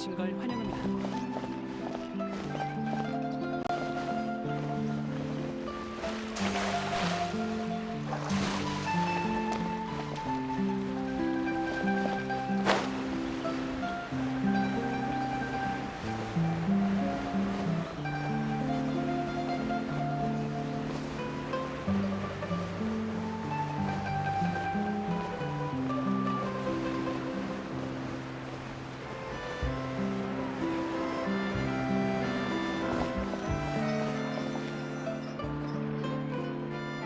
오신 걸 환영합니다.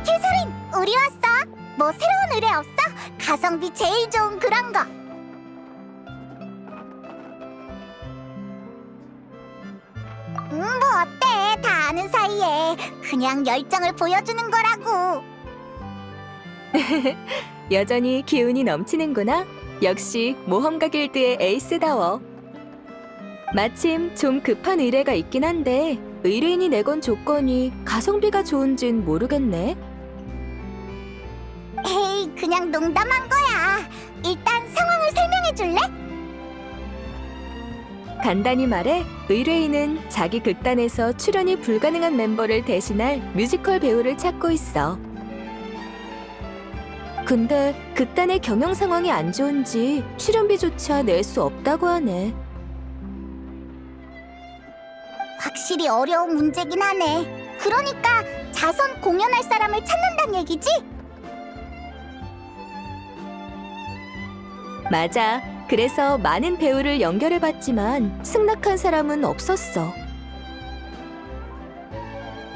캐서린, 우리 왔어. 뭐 새로운 의뢰 없어? 가성비 제일 좋은 그런 거. 뭐 어때? 다 아는 사이에 그냥 열정을 보여주는 거라고. 여전히 기운이 넘치는구나. 역시 모험가 길드의 에이스다워. 마침 좀 급한 의뢰가 있긴 한데 의뢰인이 내건 조건이 가성비가 좋은진 모르겠네. 에이, 그냥 농담한 거야. 일단 상황을 설명해 줄래? 간단히 말해 의뢰인은 자기 극단에서 출연이 불가능한 멤버를 대신할 뮤지컬 배우를 찾고 있어. 근데 극단의 경영 상황이 안 좋은지 출연비조차 낼 수 없다고 하네. 확실히 어려운 문제긴 하네. 그러니까 자선 공연할 사람을 찾는단 얘기지? 맞아. 그래서 많은 배우를 연결해봤지만 승낙한 사람은 없었어.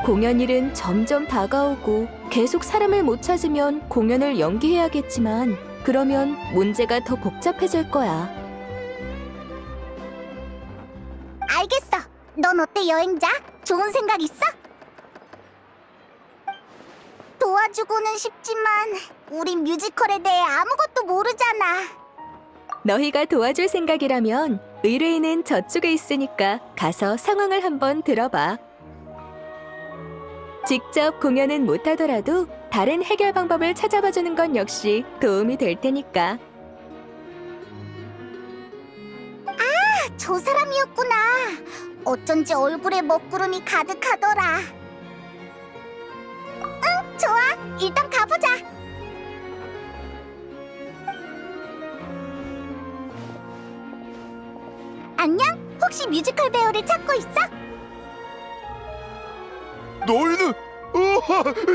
공연일은 점점 다가오고 계속 사람을 못 찾으면 공연을 연기해야겠지만 그러면 문제가 더 복잡해질 거야. 알겠어. 넌 어때, 여행자? 좋은 생각 있어? 도와주고는 싶지만 우린 뮤지컬에 대해 아무것도 모르잖아. 너희가 도와줄 생각이라면 의뢰인은 저쪽에 있으니까 가서 상황을 한번 들어봐. 직접 공연은 못하더라도 다른 해결 방법을 찾아봐주는 건 역시 도움이 될 테니까. 저 사람이었구나. 어쩐지 얼굴에 먹구름이 가득하더라. 응, 좋아. 일단 가보자. 안녕? 혹시 뮤지컬 배우를 찾고 있어? 너희는?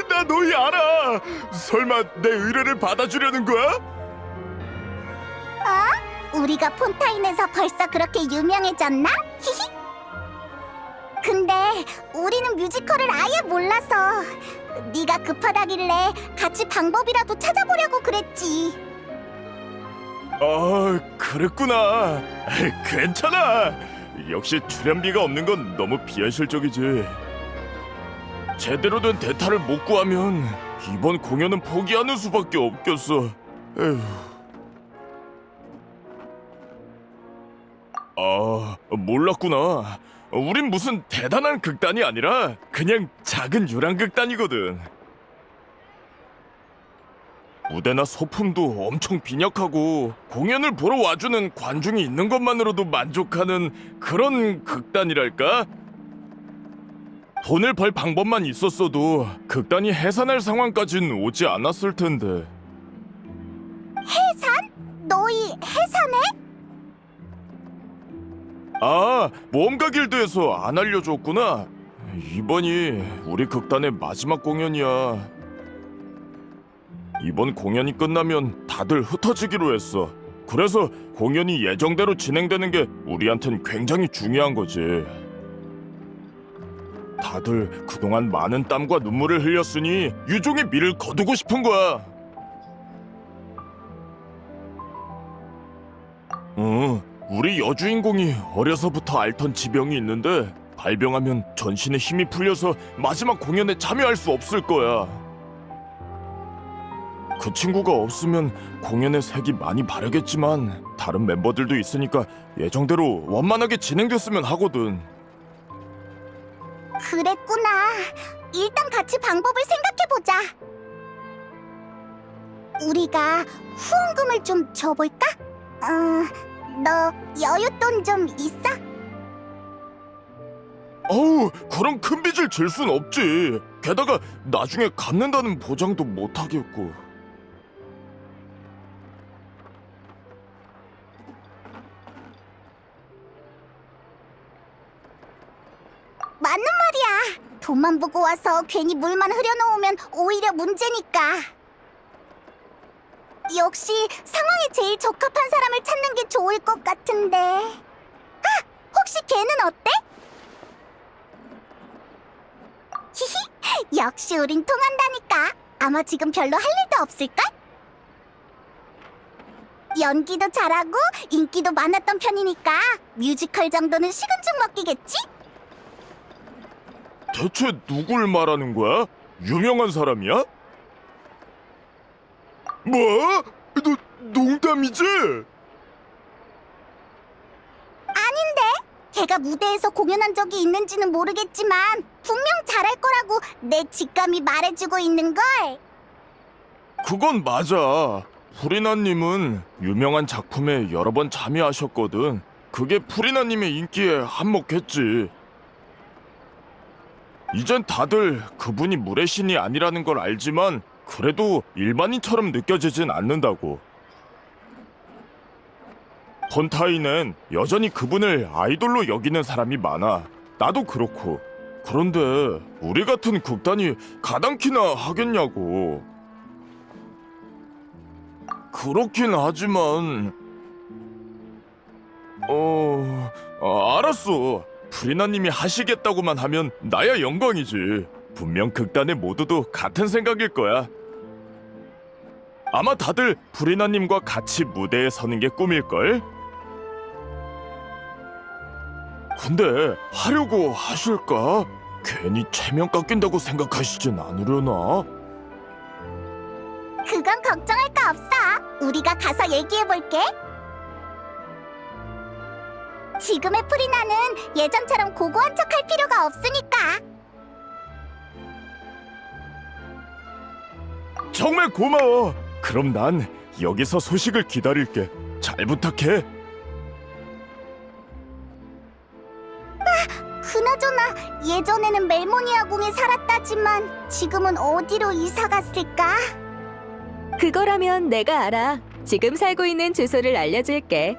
나 너희 알아. 설마 내 의뢰를 받아주려는 거야? 우리가 폰타인에서 벌써 그렇게 유명해졌나? 히히. 근데 우리는 뮤지컬을 아예 몰라서 네가 급하다길래 같이 방법이라도 찾아보려고 그랬지. 아, 그랬구나. 괜찮아. 역시 출연비가 없는 건 너무 비현실적이지. 제대로 된 대타를 못 구하면 이번 공연은 포기하는 수밖에 없겠어. 에휴. 아, 몰랐구나. 우린 무슨 대단한 극단이 아니라 그냥 작은 유랑극단이거든. 무대나 소품도 엄청 빈약하고 공연을 보러 와주는 관중이 있는 것만으로도 만족하는 그런 극단이랄까? 돈을 벌 방법만 있었어도 극단이 해산할 상황까진 오지 않았을 텐데. 해산? 너희 해산해? 아, 모험가 길드에서 안 알려줬구나. 이번이 우리 극단의 마지막 공연이야. 이번 공연이 끝나면 다들 흩어지기로 했어. 그래서 공연이 예정대로 진행되는 게 우리한텐 굉장히 중요한 거지. 다들 그동안 많은 땀과 눈물을 흘렸으니 유종의 미를 거두고 싶은 거야. 우리 여주인공이 어려서부터 앓던 지병이 있는데 발병하면 전신에 힘이 풀려서 마지막 공연에 참여할 수 없을 거야. 그 친구가 없으면 공연의 색이 많이 바르겠지만 다른 멤버들도 있으니까 예정대로 원만하게 진행됐으면 하거든. 그랬구나. 일단 같이 방법을 생각해보자. 우리가 후원금을 좀 줘볼까? 너 여윳돈 좀 있어? 어우, 그럼 큰 빚을 질 순 없지. 게다가 나중에 갚는다는 보장도 못 하겠고. 맞는 말이야. 돈만 보고 와서 괜히 물만 흐려놓으면 오히려 문제니까. 역시 상황에 제일 적합한 사람을 찾는 게 좋을 것 같은데. 아, 혹시 걔는 어때? 히히, 역시 우린 통한다니까. 아마 지금 별로 할 일도 없을걸? 연기도 잘하고 인기도 많았던 편이니까 뮤지컬 정도는 식은 죽 먹기겠지? 대체 누굴 말하는 거야? 유명한 사람이야? 뭐? 농담이지? 아닌데? 걔가 무대에서 공연한 적이 있는지는 모르겠지만 분명 잘할 거라고 내 직감이 말해주고 있는걸. 그건 맞아. 프리나님은 유명한 작품에 여러 번 참여하셨거든. 그게 프리나님의 인기에 한몫했지. 이젠 다들 그분이 물의 신이 아니라는 걸 알지만 그래도 일반인처럼 느껴지진 않는다고. 폰타인엔 여전히 그분을 아이돌로 여기는 사람이 많아. 나도 그렇고. 그런데 우리 같은 극단이 가당키나 하겠냐고. 그렇긴 하지만 알았어. 프리나님이 하시겠다고만 하면 나야 영광이지. 분명 극단의 모두도 같은 생각일 거야. 아마 다들 프리나님과 같이 무대에 서는 게 꿈일걸? 근데 하려고 하실까? 괜히 체면 깎인다고 생각하시진 않으려나? 그건 걱정할 거 없어. 우리가 가서 얘기해볼게. 지금의 프리나는 예전처럼 고고한 척 할 필요가 없으니까. 정말 고마워. 그럼 난 여기서 소식을 기다릴게. 잘 부탁해. 그나저나 예전에는 멜모니아 궁에 살았다지만 지금은 어디로 이사 갔을까? 그거라면 내가 알아. 지금 살고 있는 주소를 알려줄게.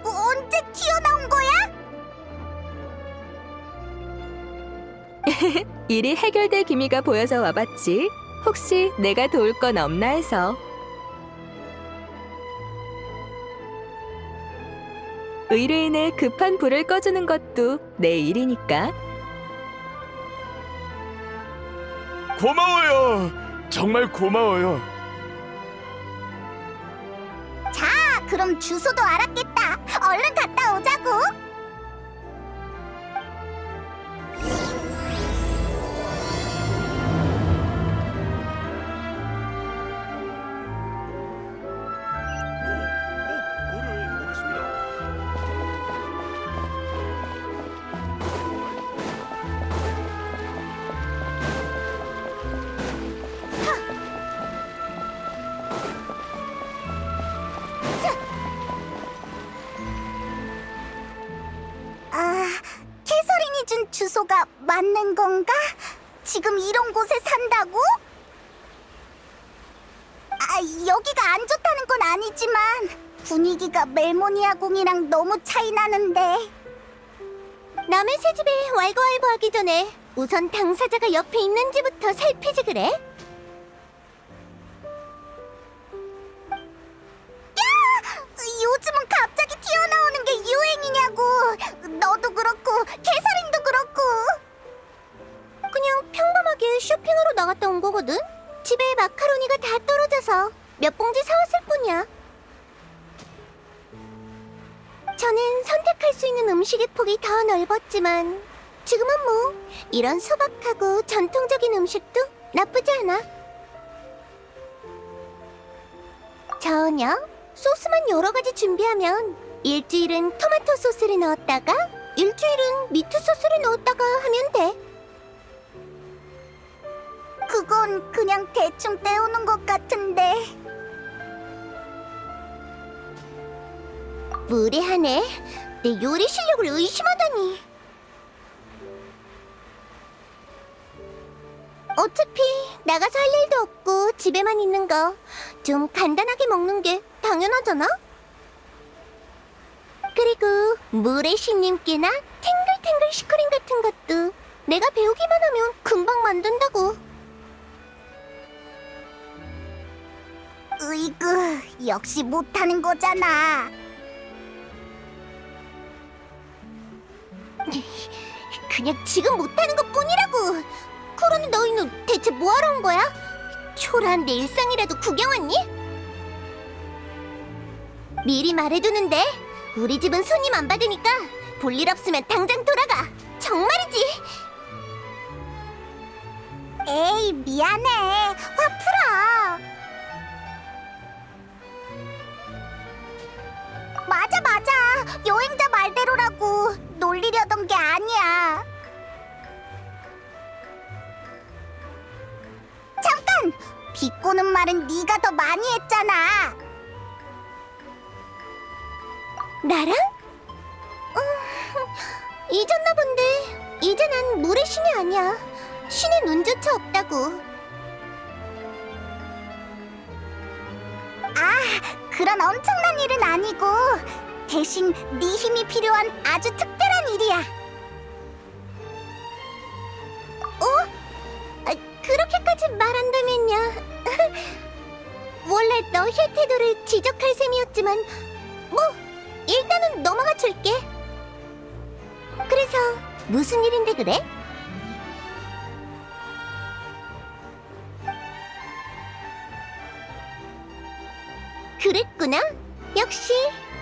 언제 튀어나온 거야? 일이 해결될 기미가 보여서 와봤지. 혹시 내가 도울 건 없나 해서. 의뢰인의 급한 불을 꺼주는 것도 내 일이니까. 고마워요. 정말 고마워요. 자, 그럼 주소도 알았겠다. 얼른 갔다 오자고. 캐서린이 준 주소가 맞는 건가? 지금 이런 곳에 산다고? 여기가 안 좋다는 건 아니지만 분위기가 멜모니아 궁이랑 너무 차이 나는데. 남의 새 집에 왈가왈부하기 전에 우선 당사자가 옆에 있는지부터 살피지 그래? 요즘은 갑자기 튀어나오는 게 유행이냐고. 너도 그렇고 캐서린도 그렇고. 그냥 평범하게 쇼핑하러 나갔다 온 거거든. 집에 마카로니가 다 떨어져서 몇 봉지 사왔을 뿐이야. 저는 선택할 수 있는 음식의 폭이 더 넓었지만 지금은 뭐 이런 소박하고 전통적인 음식도 나쁘지 않아. 저녁? 소스만 여러 가지 준비하면 일주일은 토마토 소스를 넣었다가 일주일은 미트 소스를 넣었다가 하면 돼. 그 그건 그냥 대충 때우는 것 같은데. 무례하네. 내 요리 실력을 의심하다니. 어차피 나가서 할 일도 없고 집에만 있는 거 좀 간단하게 먹는 게 당연하잖아? 그리고 모래시님께나 탱글탱글 슈크림 같은 것도 내가 배우기만 하면 금방 만든다고. 으이그, 역시 못하는 거잖아. 그냥 지금 못하는 것 뿐이라고. 그러니 너희는 대체 뭐하러 온 거야? 초라한 내 일상이라도 구경 왔니? 미리 말해두는데 우리 집은 손님 안 받으니까 볼일 없으면 당장 돌아가. 정말이지. 에이, 미안해. 화 풀어. 맞아. 여행자 말대로라고. 놀리려던 게 아니야. 잠깐! 비꼬는 말은 네가 더 많이 했잖아. 나랑? 잊었나 본데. 이제 난 물의 신이 아니야. 신의 눈조차 없다고. 그런 엄청난 일은 아니고 대신 네 힘이 필요한 아주 특별한 일이야. 그렇게까지 말한다면야. 원래 너의 태도를 지적할 셈이었지만 뭐 일단은 넘어가 줄게. 그래서 무슨 일인데 그래? 그랬구나. 역시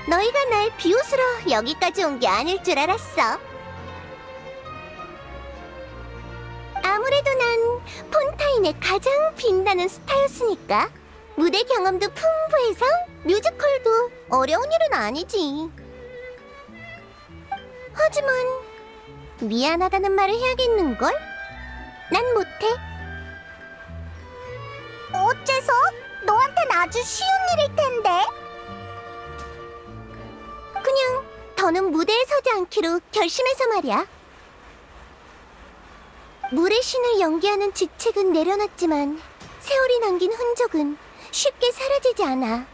너희가 날 비웃으러 여기까지 온 게 아닐 줄 알았어. 아무래도 난 폰타인의 가장 빛나는 스타였으니까. 무대 경험도 풍부해서 뮤지컬도 어려운 일은 아니지. 하지만 미안하다는 말을 해야겠는걸? 난 못해. 어째서? 너한텐 아주 쉬운 일일 텐데. 그냥 더는 무대에 서지 않기로 결심해서 말이야. 물의 신을 연기하는 직책은 내려놨지만 세월이 남긴 흔적은 쉽게 사라지지 않아.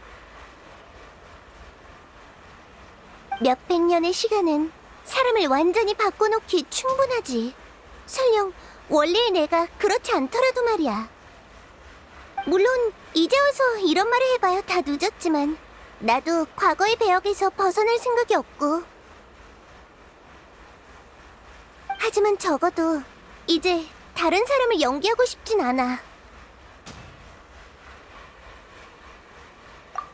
몇백 년의 시간은 사람을 완전히 바꿔놓기 충분하지. 설령 원래의 내가 그렇지 않더라도 말이야. 물론 이제 와서 이런 말을 해봐야 다 늦었지만 나도 과거의 배역에서 벗어날 생각이 없고. 하지만 적어도 이제 다른 사람을 연기하고 싶진 않아.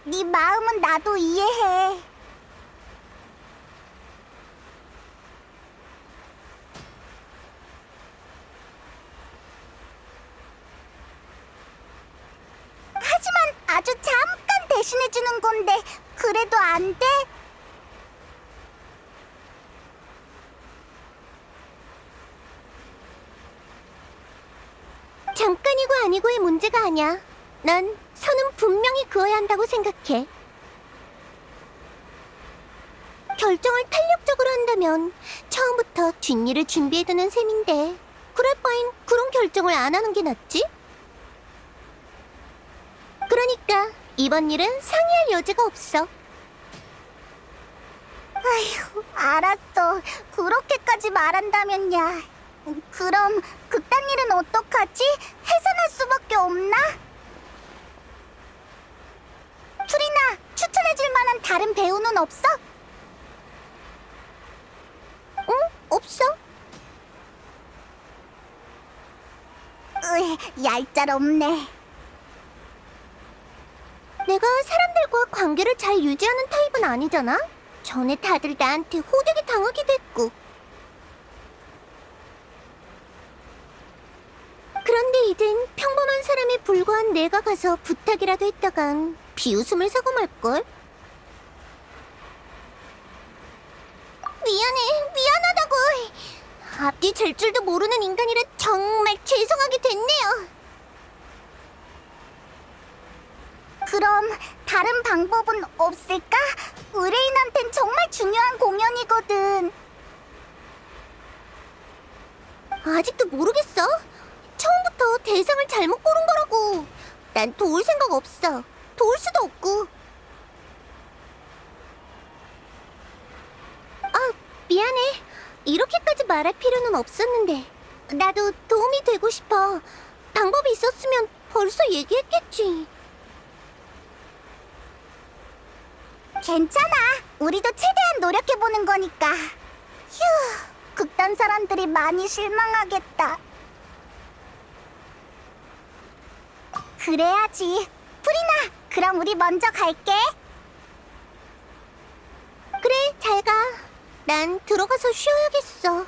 네 마음은 나도 이해해. 하지만 아주 잠깐 대신해주는 건데 그래도 안 돼? 잠깐이고 아니고의 문제가 아니야. 난 선은 분명히 그어야 한다고 생각해. 결정을 탄력적으로 한다면 처음부터 뒷일을 준비해두는 셈인데 그럴 바엔 그런 결정을 안 하는 게 낫지? 그러니까 이번 일은 상의할 여지가 없어. 아휴, 알았어. 그렇게까지 말한다면야. 그럼 그딴 일은 어떡하지? 해산할 수밖에 없나? 투리나, 추천해줄 만한 다른 배우는 없어? 응? 없어. 얄짤없네. 내가 사람들과 관계를 잘 유지하는 타입은 아니잖아? 전에 다들 나한테 호되게 당하기도 했고. 그런데 이젠 평범한 사람에 불과한 내가 가서 부탁이라도 했다간 비웃음을 사고 말걸? 미안하다고. 앞뒤 잴 줄도 모르는 인간이라 정말 죄송하게 됐네요. 그럼 다른 방법은 없을까? 의뢰인한텐 정말 중요한 공연이거든. 아직도 모르겠어. 처음부터 대상을 잘못 고른 거라고. 난 도울 생각 없어. 도울 수도 없고. 아, 미안해. 이렇게까지 말할 필요는 없었는데. 나도 도움이 되고 싶어. 방법이 있었으면 벌써 얘기했겠지. 괜찮아. 우리도 최대한 노력해보는 거니까. 휴, 극단 사람들이 많이 실망하겠다. 그래야지. 프리나, 그럼 우리 먼저 갈게. 그래, 잘 가. 난 들어가서 쉬어야겠어.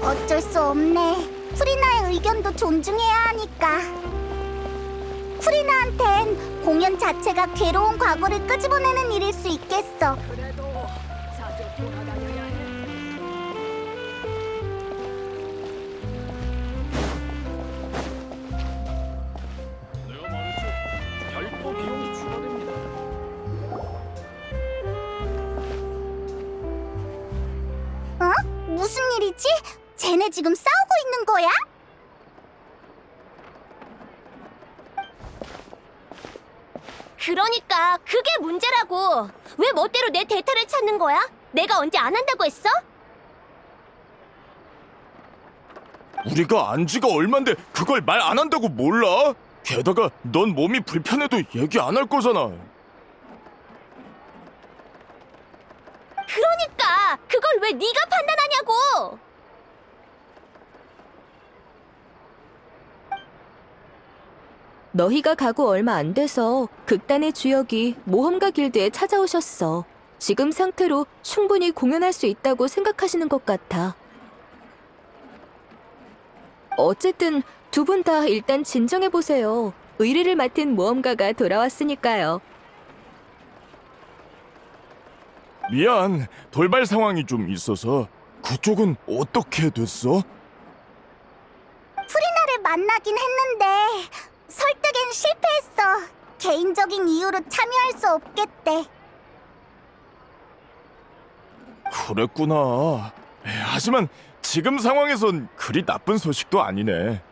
어쩔 수 없네. 프리나의 의견도 존중해야 하니까. 프리나한텐 공연 자체가 괴로운 과거를 끄집어내는 일일 수 있겠어. 그래도 자주 돌아다녀야 해. 내가 말했지. 별도 비용이 추가됩니다. 어? 무슨 일이지? 쟤네 지금 싸우고 있는 거야? 그러니까 그게 문제라고. 왜 멋대로 내 대타를 찾는 거야? 내가 언제 안 한다고 했어? 우리가 안 지가 얼만데 그걸 말 안 한다고 몰라? 게다가 넌 몸이 불편해도 얘기 안 할 거잖아. 그러니까 그걸 왜 네가 판단하냐고. 너희가 가고 얼마 안 돼서 극단의 주역이 모험가 길드에 찾아오셨어. 지금 상태로 충분히 공연할 수 있다고 생각하시는 것 같아. 어쨌든 두 분 다 일단 진정해보세요. 의뢰를 맡은 모험가가 돌아왔으니까요. 미안, 돌발 상황이 좀 있어서. 그쪽은 어떻게 됐어? 프리나를 만나긴 했는데 설득엔 실패했어. 개인적인 이유로 참여할 수 없겠대. 그랬구나. 하지만 지금 상황에선 그리 나쁜 소식도 아니네.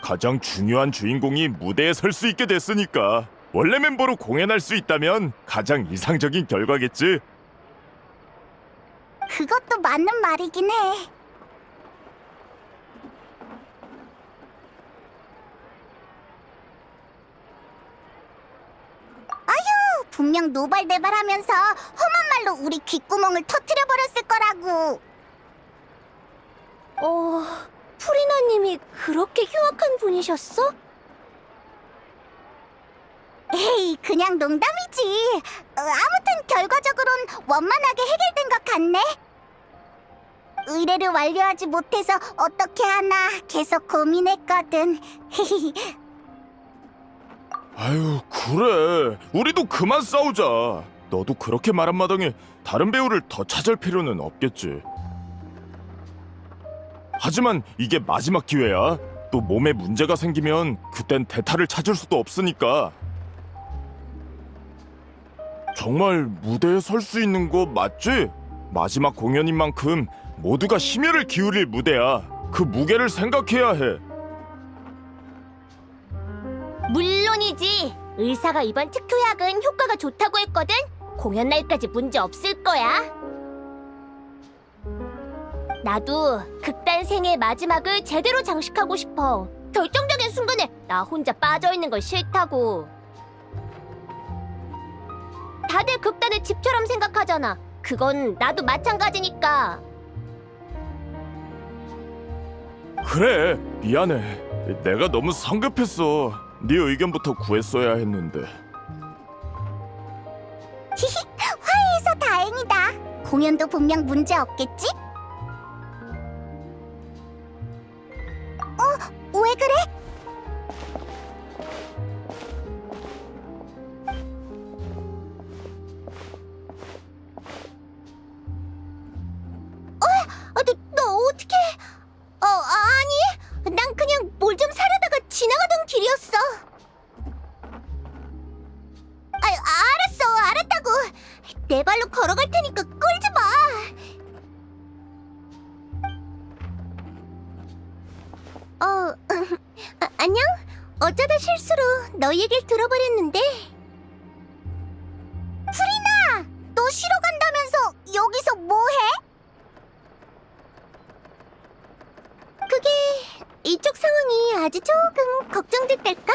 가장 중요한 주인공이 무대에 설 수 있게 됐으니까 원래 멤버로 공연할 수 있다면 가장 이상적인 결과겠지. 그것도 맞는 말이긴 해. 아휴, 분명 노발대발하면서 험한 말로 우리 귓구멍을 터뜨려버렸을 거라고. 프리나님이 그렇게 흉악한 분이셨어? 에이, 그냥 농담이지. 아무튼 결과적으론 원만하게 해결된 것 같네. 의뢰를 완료하지 못해서 어떻게 하나 계속 고민했거든. 아유, 그래. 우리도 그만 싸우자. 너도 그렇게 말한 마당에 다른 배우를 더 찾을 필요는 없겠지. 하지만 이게 마지막 기회야. 또 몸에 문제가 생기면 그땐 대타를 찾을 수도 없으니까. 정말 무대에 설 수 있는 거 맞지? 마지막 공연인 만큼 모두가 심혈을 기울일 무대야. 그 무게를 생각해야 해. 물론이지. 의사가 이번 특효약은 효과가 좋다고 했거든. 공연 날까지 문제 없을 거야. 나도 극단 생의 마지막을 제대로 장식하고 싶어. 결정적인 순간에 나 혼자 빠져있는 걸 싫다고. 다들 극단을 집처럼 생각하잖아. 그건 나도 마찬가지니까. 그래, 미안해. 내가 너무 성급했어. 네 의견부터 구했어야 했는데. 화해해서 다행이다. 공연도 분명 문제 없겠지? 왜 그래? 너 어떻게? 아니, 난 그냥 뭘 좀 사려다가 지나가던 길이었어. 알았다고. 내 발로 걸어갈 테니까 끌지 마. 안녕? 어쩌다 실수로 너 얘기를 들어버렸는데. 프리나! 너 쉬러 간다면서 여기서 뭐해? 그게 이쪽 상황이 아주 조금 걱정됐달까?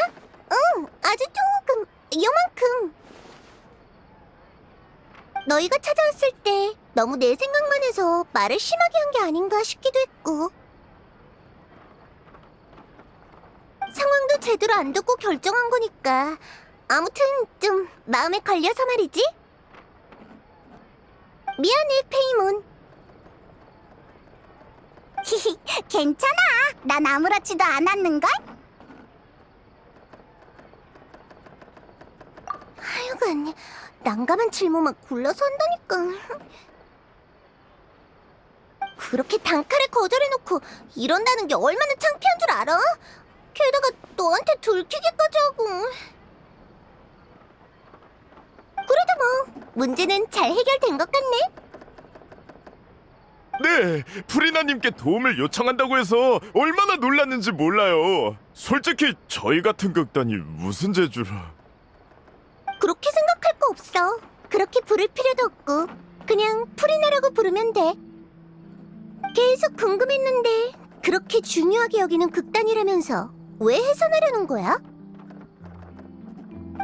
응, 아주 조금, 요만큼. 너희가 찾아왔을 때 너무 내 생각만 해서 말을 심하게 한 게 아닌가 싶기도 했고. 상황도 제대로 안 듣고 결정한 거니까 아무튼 좀 마음에 걸려서 말이지. 미안해, 페이몬. 히히, 괜찮아. 난 아무렇지도 않았는걸? 하여간 난감한 질문만 골라서 한다니까. 그렇게 단칼에 거절해놓고 이런다는 게 얼마나 창피한 줄 알아? 게다가 너한테 들키기까지 하고. 그래도 뭐 문제는 잘 해결된 것 같네. 네, 프리나님께 도움을 요청한다고 해서 얼마나 놀랐는지 몰라요. 솔직히 저희 같은 극단이 무슨 재주로. 그렇게 생각할 거 없어. 그렇게 부를 필요도 없고 그냥 프리나라고 부르면 돼. 계속 궁금했는데 그렇게 중요하게 여기는 극단이라면서 왜 해산하려는 거야?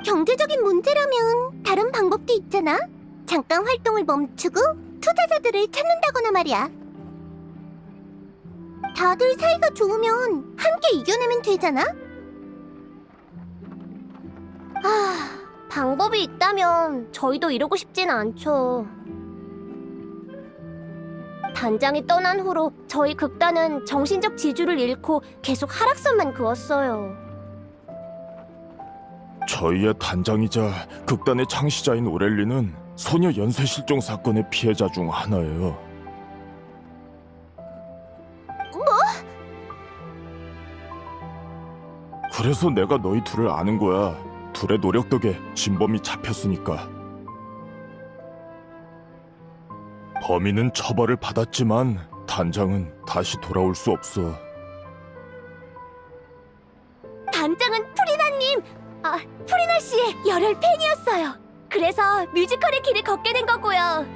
경제적인 문제라면 다른 방법도 있잖아. 잠깐 활동을 멈추고 투자자들을 찾는다거나 말이야. 다들 사이가 좋으면 함께 이겨내면 되잖아. 방법이 있다면 저희도 이러고 싶진 않죠. 단장이 떠난 후로 저희 극단은 정신적 지주를 잃고 계속 하락선만 그었어요. 저희의 단장이자 극단의 창시자인 오렐리는 소녀 연쇄 실종 사건의 피해자 중 하나예요. 뭐? 그래서 내가 너희 둘을 아는 거야. 둘의 노력 덕에 진범이 잡혔으니까. 범인은 처벌을 받았지만 단장은 다시 돌아올 수 없어. 단장은 프리나님, 프리나 씨의 열혈 팬이었어요. 그래서 뮤지컬의 길을 걷게 된 거고요.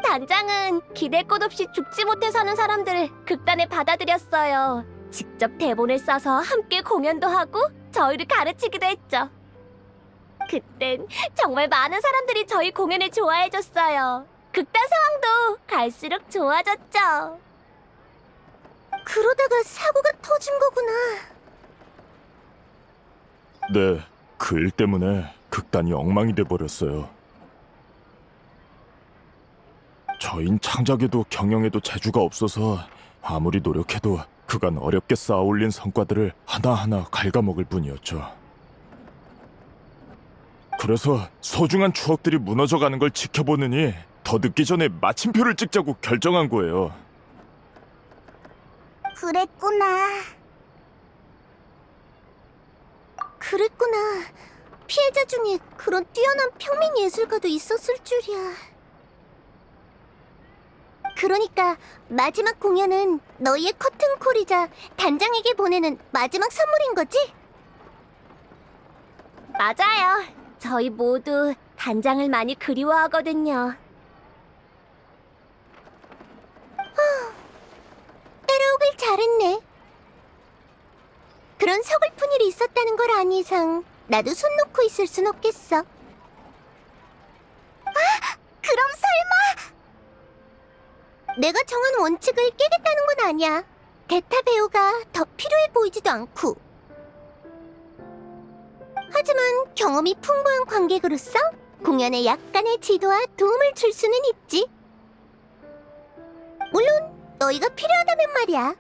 단장은 기댈 곳 없이 죽지 못해 사는 사람들을 극단에 받아들였어요. 직접 대본을 써서 함께 공연도 하고 저희를 가르치기도 했죠. 그땐 정말 많은 사람들이 저희 공연을 좋아해줬어요. 극단 상황도 갈수록 좋아졌죠. 그러다가 사고가 터진 거구나. 네, 그 일 때문에 극단이 엉망이 돼버렸어요. 저흰 창작에도 경영에도 재주가 없어서 아무리 노력해도 그간 어렵게 쌓아올린 성과들을 하나하나 갉아먹을 뿐이었죠. 그래서 소중한 추억들이 무너져가는 걸 지켜보느니 더 늦기 전에 마침표를 찍자고 결정한 거예요. 그랬구나. 피해자 중에 그런 뛰어난 평민 예술가도 있었을 줄이야. 그러니까 마지막 공연은 너희의 커튼콜이자 단장에게 보내는 마지막 선물인 거지? 맞아요. 저희 모두 단장을 많이 그리워하거든요. 따라오길 잘했네. 그런 서글픈 일이 있었다는 걸 안 이상 나도 손 놓고 있을 순 없겠어. 그럼 설마 내가 정한 원칙을 깨겠다는 건 아니야. 대타 배우가 더 필요해 보이지도 않고. 하지만 경험이 풍부한 관객으로서 공연에 약간의 지도와 도움을 줄 수는 있지. 물론 너희가 필요하다면 말이야.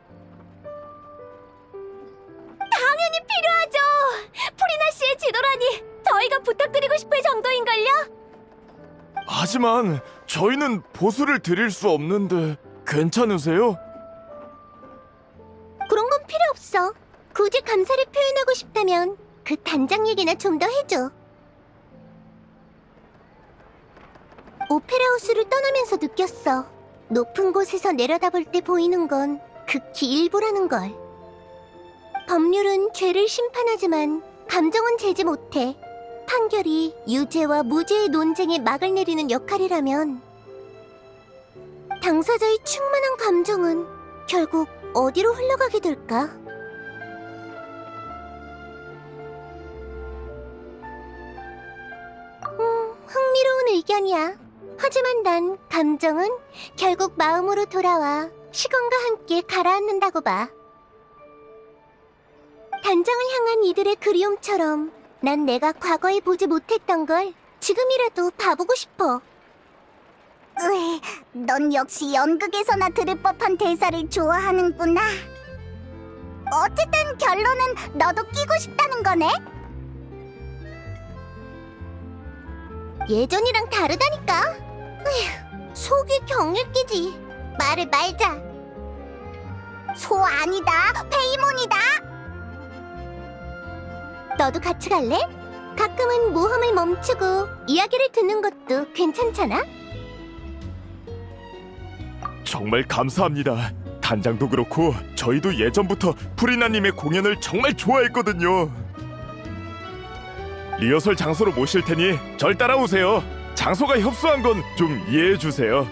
당연히 필요하죠. 프리나 씨의 지도라니 저희가 부탁드리고 싶을 정도인걸요. 하지만 저희는 보수를 드릴 수 없는데 괜찮으세요? 그런 건 필요 없어. 굳이 감사를 표현하고 싶다면 그 단장 얘기나 좀 더 해줘. 오페라 하우스를 떠나면서 느꼈어. 높은 곳에서 내려다볼 때 보이는 건 극히 일부라는 걸. 법률은 죄를 심판하지만 감정은 재지 못해. 판결이 유죄와 무죄의 논쟁에 막을 내리는 역할이라면 당사자의 충만한 감정은 결국 어디로 흘러가게 될까? 흥미로운 의견이야. 하지만 난 감정은 결국 마음으로 돌아와 시간과 함께 가라앉는다고 봐. 단장을 향한 이들의 그리움처럼 난 내가 과거에 보지 못했던 걸 지금이라도 봐보고 싶어. 으, 넌 역시 연극에서나 들을 법한 대사를 좋아하는구나. 어쨌든 결론은 너도 끼고 싶다는 거네? 예전이랑 다르다니까. 으휴, 속이 경일 끼지. 말을 말자. 소 아니다. 페이몬이다. 너도 같이 갈래? 가끔은 모험을 멈추고 이야기를 듣는 것도 괜찮잖아? 정말 감사합니다. 단장도 그렇고 저희도 예전부터 프리나님의 공연을 정말 좋아했거든요. 리허설 장소로 모실 테니 절 따라오세요. 장소가 협소한 건 좀 이해해 주세요.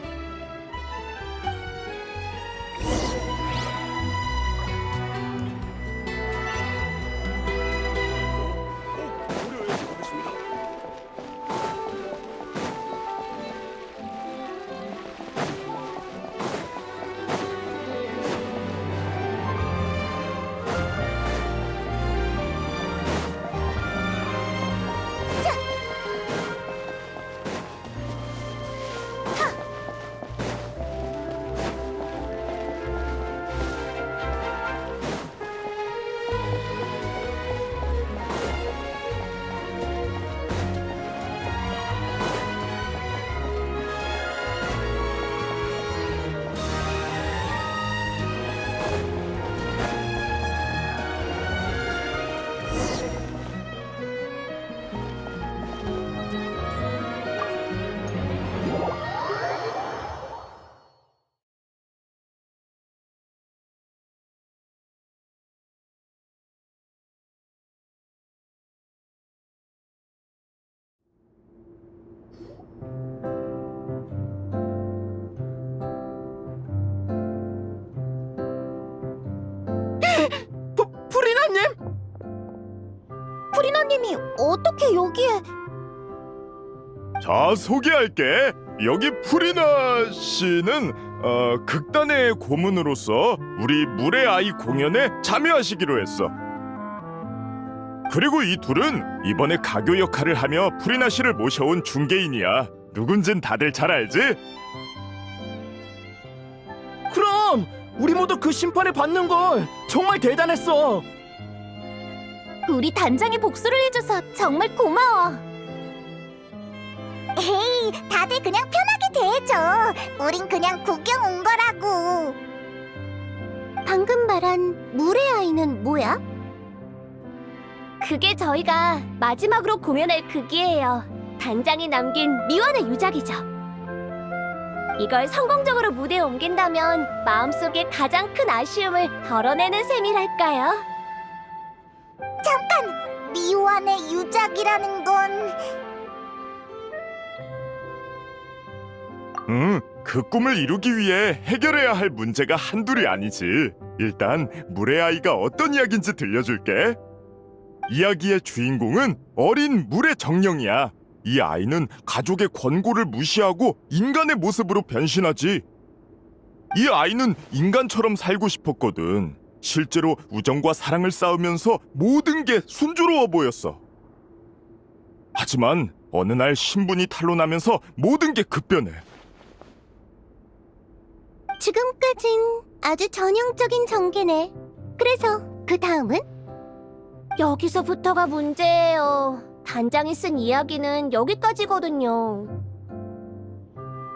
프리나님! 프리나님이 어떻게 여기에... 자, 소개할게. 여기 프리나 씨는 극단의 고문으로서 우리 물의 아이 공연에 참여하시기로 했어. 그리고 이 둘은 이번에 가교 역할을 하며 프리나 씨를 모셔온 중개인이야. 누군진 다들 잘 알지? 그럼 우리 모두 그 심판을 받는 걸 정말 대단했어. 우리 단장이 복수를 해줘서 정말 고마워. 에이, 다들 그냥 편하게 대해줘. 우린 그냥 구경 온 거라고. 방금 말한 물의 아이는 뭐야? 그게 저희가 마지막으로 공연할 극이에요. 단장이 남긴 미완의 유작이죠. 이걸 성공적으로 무대에 옮긴다면 마음속에 가장 큰 아쉬움을 덜어내는 셈이랄까요? 잠깐! 미완의 유작이라는 건... 그 꿈을 이루기 위해 해결해야 할 문제가 한둘이 아니지. 일단 물의 아이가 어떤 이야기인지 들려줄게. 이야기의 주인공은 어린 물의 정령이야. 이 아이는 가족의 권고를 무시하고 인간의 모습으로 변신하지. 이 아이는 인간처럼 살고 싶었거든. 실제로 우정과 사랑을 쌓으면서 모든 게 순조로워 보였어. 하지만 어느 날 신분이 탄로나면서 모든 게 급변해. 지금까진 아주 전형적인 전개네. 그래서 그 다음은? 여기서부터가 문제예요. 단장이 쓴 이야기는 여기까지거든요.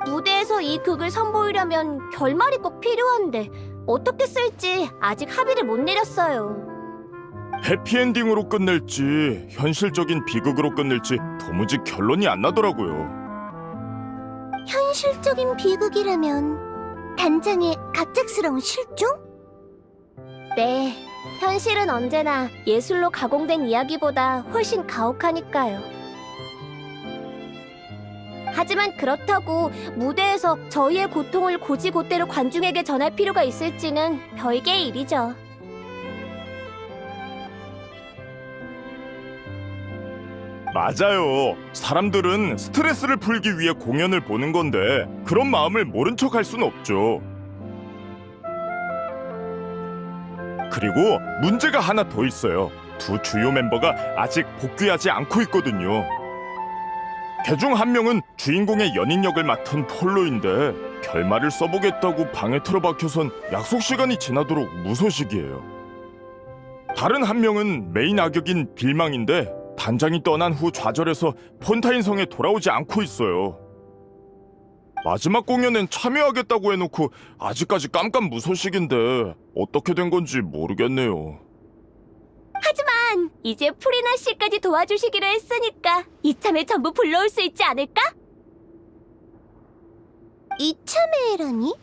무대에서 이 극을 선보이려면 결말이 꼭 필요한데 어떻게 쓸지 아직 합의를 못 내렸어요. 해피엔딩으로 끝낼지 현실적인 비극으로 끝낼지 도무지 결론이 안 나더라고요. 현실적인 비극이라면 단장의 갑작스러운 실종? 네, 현실은 언제나 예술로 가공된 이야기보다 훨씬 가혹하니까요. 하지만 그렇다고 무대에서 저희의 고통을 고지고대로 관중에게 전할 필요가 있을지는 별개의 일이죠. 맞아요. 사람들은 스트레스를 풀기 위해 공연을 보는 건데 그런 마음을 모른 척 할 순 없죠. 그리고 문제가 하나 더 있어요. 두 주요 멤버가 아직 복귀하지 않고 있거든요. 그중 한 명은 주인공의 연인 역을 맡은 폴로인데 결말을 써보겠다고 방에 틀어박혀선 약속 시간이 지나도록 무소식이에요. 다른 한 명은 메인 악역인 빌망인데 단장이 떠난 후 좌절해서 폰타인 성에 돌아오지 않고 있어요. 마지막 공연엔 참여하겠다고 해놓고 아직까지 깜깜무소식인데 어떻게 된 건지 모르겠네요. 하지만 이제 프리나 씨까지 도와주시기로 했으니까 이참에 전부 불러올 수 있지 않을까? 이참에라니?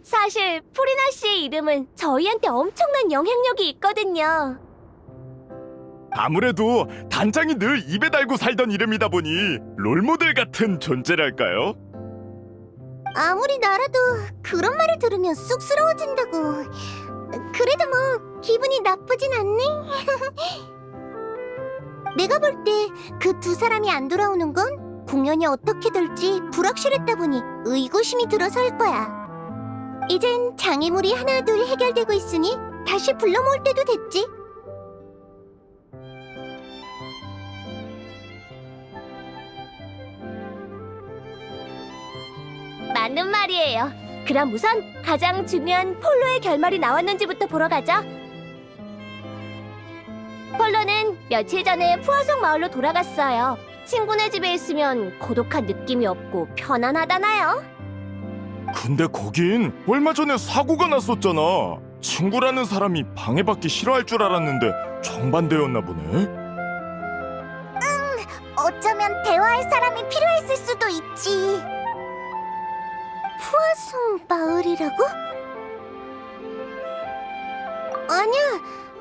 사실 프리나 씨의 이름은 저희한테 엄청난 영향력이 있거든요. 아무래도 단장이 늘 입에 달고 살던 이름이다 보니 롤모델 같은 존재랄까요? 아무리 나라도 그런 말을 들으면 쑥스러워진다고. 그래도 뭐 기분이 나쁘진 않네. 내가 볼 때 그 두 사람이 안 돌아오는 건 공연이 어떻게 될지 불확실했다 보니 의구심이 들어서일 거야. 이젠 장애물이 하나둘 해결되고 있으니 다시 불러 모을 때도 됐지. 맞는 말이에요. 그럼 우선 가장 중요한 폴로의 결말이 나왔는지부터 보러 가죠. 폴로는 며칠 전에 푸아송 마을로 돌아갔어요. 친구네 집에 있으면 고독한 느낌이 없고 편안하다나요? 근데 거긴 얼마 전에 사고가 났었잖아. 친구라는 사람이 방해받기 싫어할 줄 알았는데 정반대였나 보네. 어쩌면 대화할 사람이 필요했을 수도 있지. 푸아송 마을이라고? 아니야.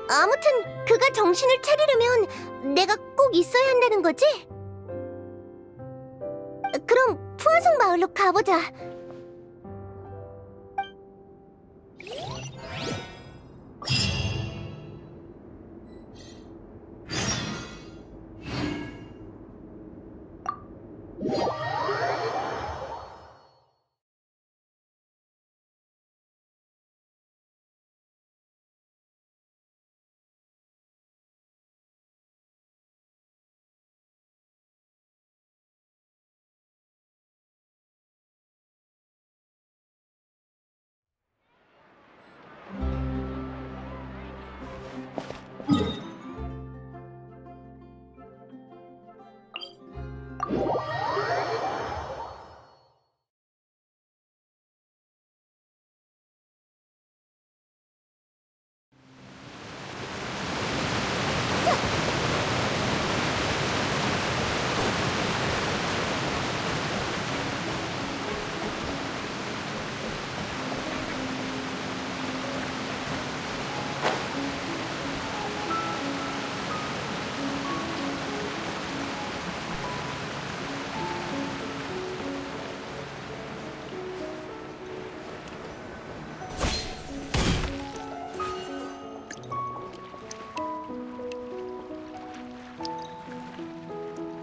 아무튼 그가 정신을 차리려면 내가 꼭 있어야 한다는 거지? 그럼 푸아송 마을로 가보자.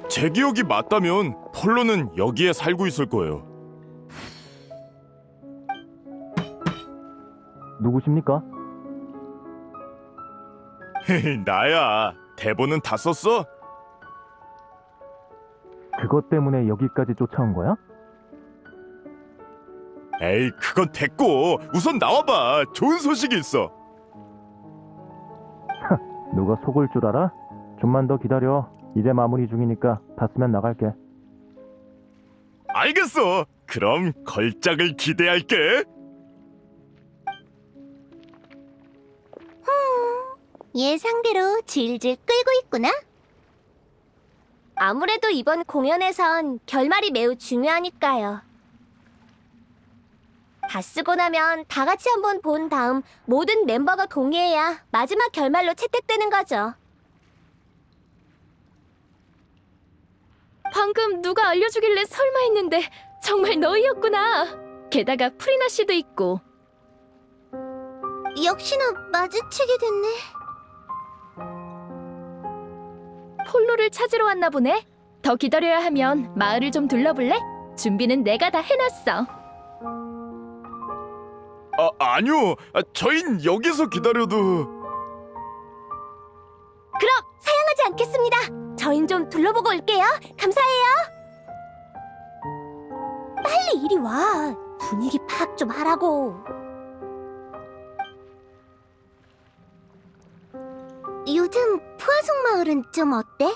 제 기억이 맞다면 폴로는 여기에 살고 있을 거예요. 누구십니까? 나야. 대본은 다 썼어? 그것 때문에 여기까지 쫓아온 거야? 에이, 그건 됐고 우선 나와봐. 좋은 소식이 있어. 누가 속을 줄 알아? 좀만 더 기다려. 이제 마무리 중이니까 다 쓰면 나갈게. 알겠어. 그럼 걸작을 기대할게. 예상대로 질질 끌고 있구나. 아무래도 이번 공연에선 결말이 매우 중요하니까요. 다 쓰고 나면 다 같이 한번 본 다음 모든 멤버가 동의해야 마지막 결말로 채택되는 거죠. 방금 누가 알려주길래 설마 했는데 정말 너희였구나. 게다가 프리나 씨도 있고. 역시나 마주치게 됐네. 폴로를 찾으러 왔나 보네. 더 기다려야 하면 마을을 좀 둘러볼래? 준비는 내가 다 해놨어. 아니요. 저흰 여기서 기다려도. 그럼 사양하지 않겠습니다. 저흰 좀 둘러보고 올게요. 감사해요. 빨리 이리 와. 분위기 파악 좀 하라고. 요즘 푸아송 마을은 좀 어때?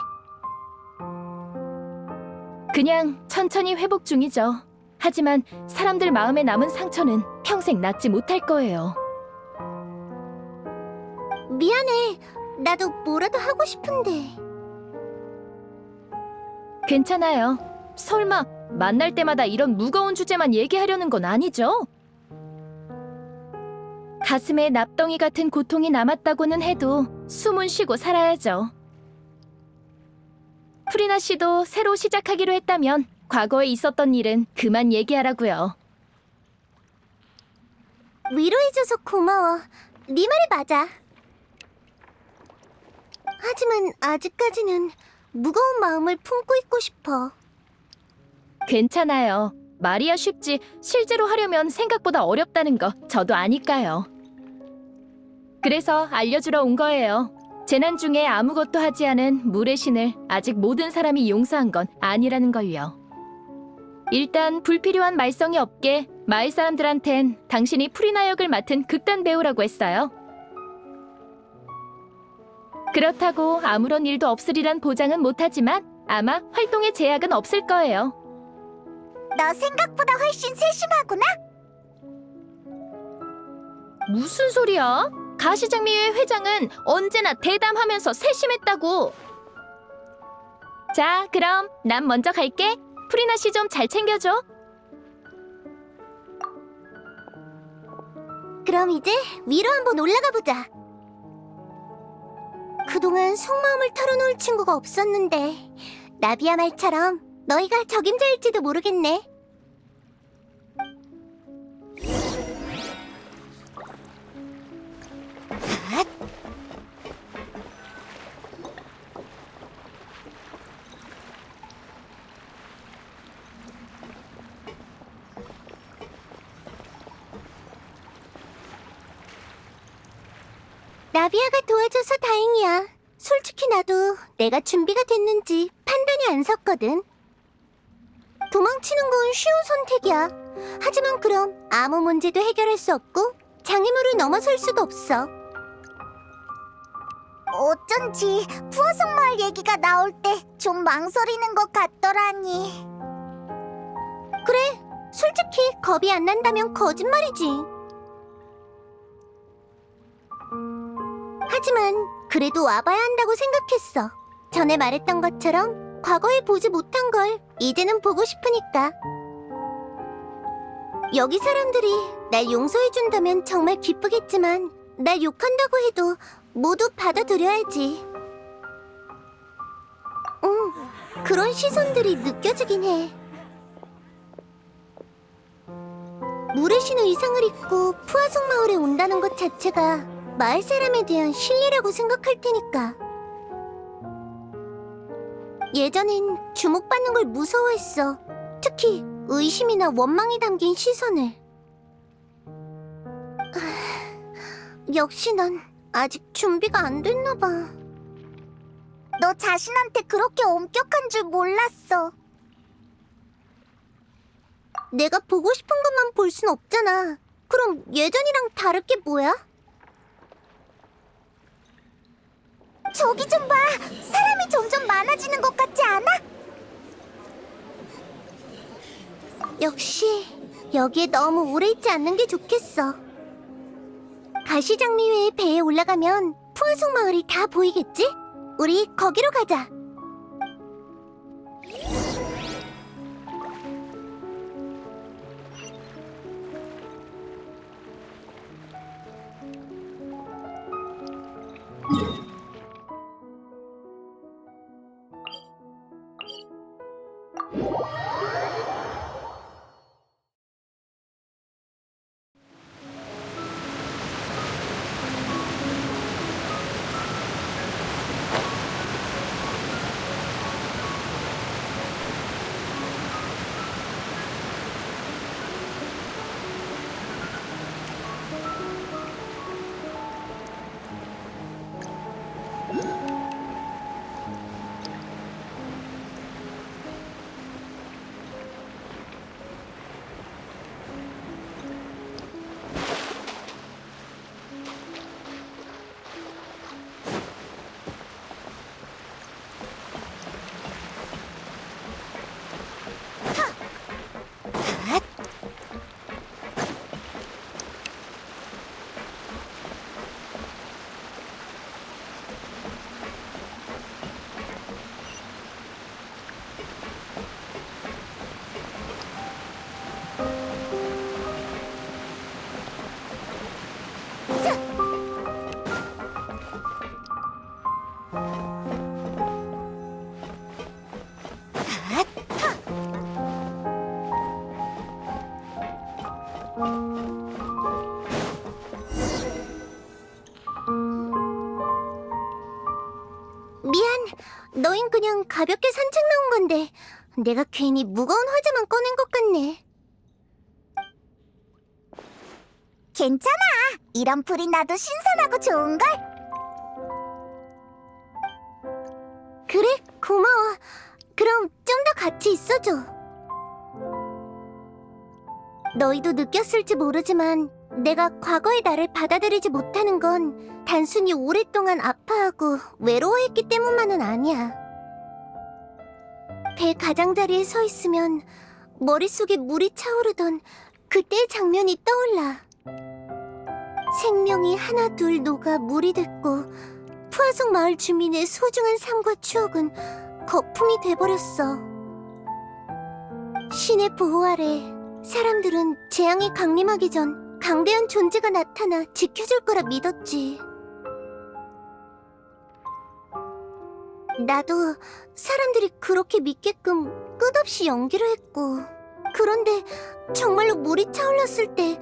그냥 천천히 회복 중이죠. 하지만 사람들 마음에 남은 상처는 평생 낫지 못할 거예요. 미안해. 나도 뭐라도 하고 싶은데. 괜찮아요. 설마 만날 때마다 이런 무거운 주제만 얘기하려는 건 아니죠? 가슴에 납덩이 같은 고통이 남았다고는 해도 숨은 쉬고 살아야죠. 프리나 씨도 새로 시작하기로 했다면 과거에 있었던 일은 그만 얘기하라고요. 위로해줘서 고마워. 네 말이 맞아. 하지만 아직까지는 무거운 마음을 품고 있고 싶어. 괜찮아요. 말이야 쉽지 실제로 하려면 생각보다 어렵다는 거 저도 아니까요. 그래서 알려주러 온 거예요. 재난 중에 아무것도 하지 않은 물의 신을 아직 모든 사람이 용서한 건 아니라는 걸요. 일단 불필요한 말썽이 없게 마을 사람들한텐 당신이 프리나 역을 맡은 극단 배우라고 했어요. 그렇다고 아무런 일도 없으리란 보장은 못하지만 아마 활동에 제약은 없을 거예요. 너 생각보다 훨씬 세심하구나. 무슨 소리야? 가시장미회 회장은 언제나 대담하면서 세심했다고. 자, 그럼 난 먼저 갈게. 프리나 씨 좀 잘 챙겨줘. 그럼 이제 위로 한번 올라가 보자. 그동안 속마음을 털어놓을 친구가 없었는데 나비야 말처럼 너희가 적임자일지도 모르겠네. 나비야가 도와줘서 다행이야. 솔직히 나도 내가 준비가 됐는지 판단이 안 섰거든. 도망치는 건 쉬운 선택이야. 하지만 그럼 아무 문제도 해결할 수 없고 장애물을 넘어설 수도 없어. 어쩐지 푸어송 마을 얘기가 나올 때 좀 망설이는 것 같더라니. 그래, 솔직히 겁이 안 난다면 거짓말이지. 하지만 그래도 와봐야 한다고 생각했어. 전에 말했던 것처럼 과거에 보지 못한 걸 이제는 보고 싶으니까. 여기 사람들이 날 용서해준다면 정말 기쁘겠지만 날 욕한다고 해도 모두 받아들여야지. 그런 시선들이 느껴지긴 해. 물의 신 의상을 입고 푸아송 마을에 온다는 것 자체가 마을 사람에 대한 신뢰라고 생각할 테니까. 예전엔 주목받는 걸 무서워했어. 특히 의심이나 원망이 담긴 시선을. 역시 난 아직 준비가 안 됐나 봐. 너 자신한테 그렇게 엄격한 줄 몰랐어. 내가 보고 싶은 것만 볼 순 없잖아. 그럼 예전이랑 다를 게 뭐야? 저기 좀 봐! 사람이 점점 많아지는 것 같지 않아? 역시 여기에 너무 오래 있지 않는 게 좋겠어. 가시장미회의 배에 올라가면 푸아송 마을이 다 보이겠지? 우리 거기로 가자. 미안, 너흰 그냥 가볍게 산책 나온 건데 내가 괜히 무거운 화제만 꺼낸 것 같네. 괜찮아. 이런 풀이 나도 신선하고 좋은걸? 그래, 고마워. 그럼 좀 더 같이 있어줘. 너희도 느꼈을지 모르지만 내가 과거의 나를 받아들이지 못하는 건 단순히 오랫동안 아파하고 외로워했기 때문만은 아니야. 배 가장자리에 서 있으면 머릿속에 물이 차오르던 그때의 장면이 떠올라. 생명이 하나 둘 녹아 물이 됐고 푸아송 마을 주민의 소중한 삶과 추억은 거품이 돼버렸어. 신의 보호 아래 사람들은 재앙이 강림하기 전 강대한 존재가 나타나 지켜줄 거라 믿었지. 나도 사람들이 그렇게 믿게끔 끝없이 연기를 했고, 그런데 정말로 물이 차올랐을 때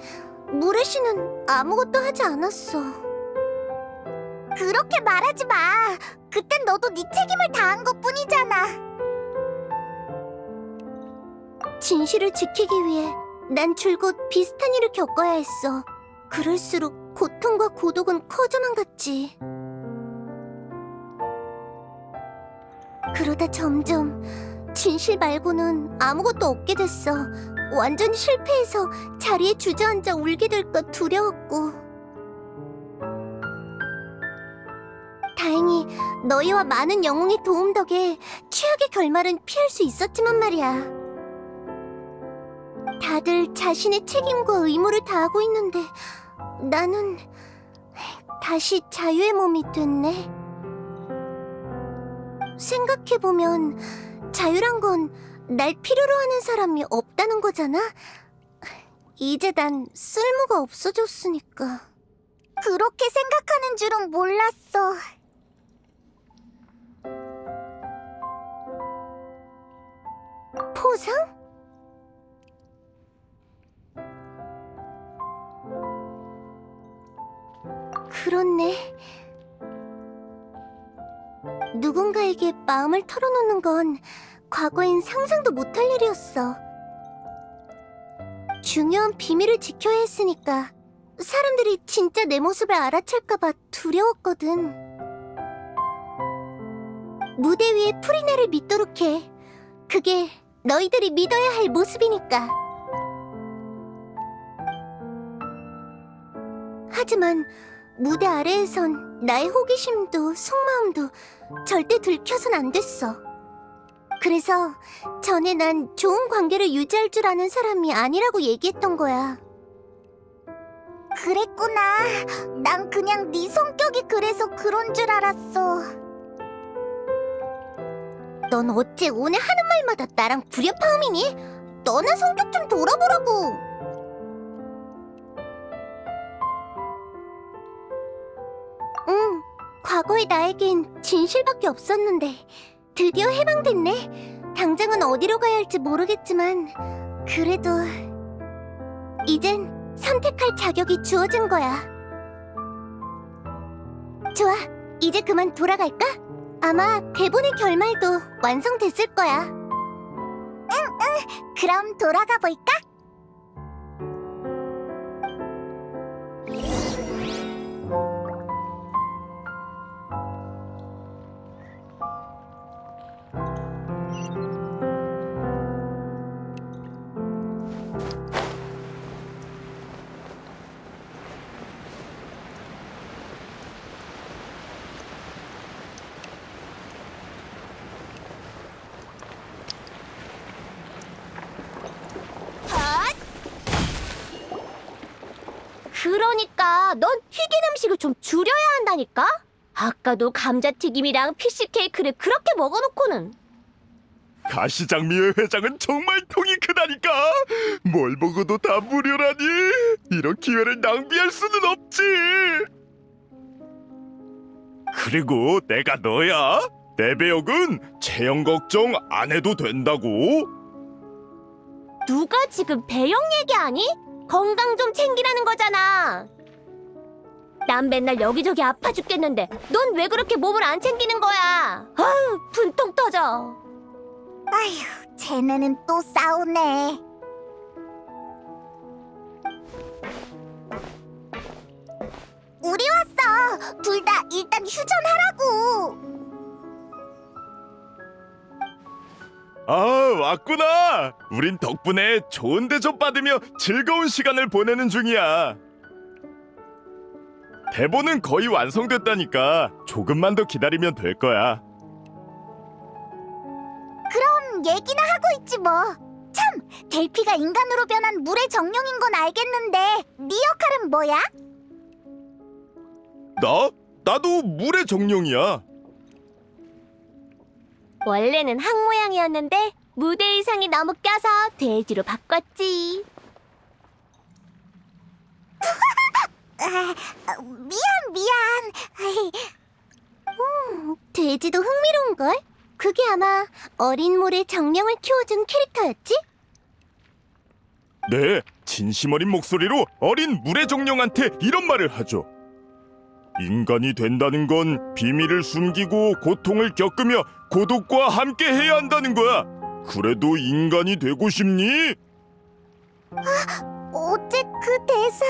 물의 신은 아무것도 하지 않았어. 그렇게 말하지 마. 그땐 너도 네 책임을 다한 것뿐이잖아. 진실을 지키기 위해 난 줄곧 비슷한 일을 겪어야 했어. 그럴수록 고통과 고독은 커져만 갔지. 그러다 점점 진실 말고는 아무것도 없게 됐어. 완전히 실패해서 자리에 주저앉아 울게 될까 두려웠고. 다행히 너희와 많은 영웅의 도움 덕에 최악의 결말은 피할 수 있었지만 말이야. 다들 자신의 책임과 의무를 다하고 있는데 나는 다시 자유의 몸이 됐네. 생각해보면 자유란 건 날 필요로 하는 사람이 없다는 거잖아? 이제 난 쓸모가 없어졌으니까. 그렇게 생각하는 줄은 몰랐어. 포상? 그렇네. 누군가에게 마음을 털어놓는 건 과거엔 상상도 못할 일이었어. 중요한 비밀을 지켜야 했으니까 사람들이 진짜 내 모습을 알아챌까봐 두려웠거든. 무대 위에 프리나를 믿도록 해. 그게 너희들이 믿어야 할 모습이니까. 하지만 무대 아래에선 나의 호기심도 속마음도 절대 들켜선 안 됐어. 그래서 전에 난 좋은 관계를 유지할 줄 아는 사람이 아니라고 얘기했던 거야. 그랬구나. 난 그냥 네 성격이 그래서 그런 줄 알았어. 넌 어째 오늘 하는 말마다 나랑 불협화음이니? 너나 성격 좀 돌아보라고. 응, 과거의 나에겐 진실밖에 없었는데 드디어 해방됐네. 당장은 어디로 가야 할지 모르겠지만 그래도 이젠 선택할 자격이 주어진 거야. 좋아, 이제 그만 돌아갈까? 아마 대본의 결말도 완성됐을 거야. 응, 그럼 돌아가 볼까? 그러니까 넌 튀긴 음식을 좀 줄여야 한다니까? 아까도 감자튀김이랑 피시 케이크를 그렇게 먹어놓고는. 가시장미회 회장은 정말 통이 크다니까. 뭘 먹어도 다 무료라니. 이런 기회를 낭비할 수는 없지. 그리고 내가 너야. 내 배역은 체형 걱정 안 해도 된다고. 누가 지금 배영 얘기하니? 건강 좀 챙기라는 거잖아. 난 맨날 여기저기 아파 죽겠는데 넌 왜 그렇게 몸을 안 챙기는 거야? 아유, 분통 터져. 아휴, 쟤네는 또 싸우네. 우리 왔어. 둘 다 일단 휴전하라고. 아, 왔구나. 우린 덕분에 좋은 대접 받으며 즐거운 시간을 보내는 중이야. 대본은 거의 완성됐다니까 조금만 더 기다리면 될 거야. 그럼 얘기나 하고 있지 뭐. 참, 델피가 인간으로 변한 물의 정령인 건 알겠는데 네 역할은 뭐야? 나도 물의 정령이야. 원래는 항 모양이었는데 무대 의상이 너무 껴서 돼지로 바꿨지. 미안. 돼지도 흥미로운걸? 그게 아마 어린 물의 정령을 키워준 캐릭터였지? 네, 진심 어린 목소리로 어린 물의 정령한테 이런 말을 하죠. 인간이 된다는 건 비밀을 숨기고 고통을 겪으며 고독과 함께 해야 한다는 거야. 그래도 인간이 되고 싶니? 어째 그 대사...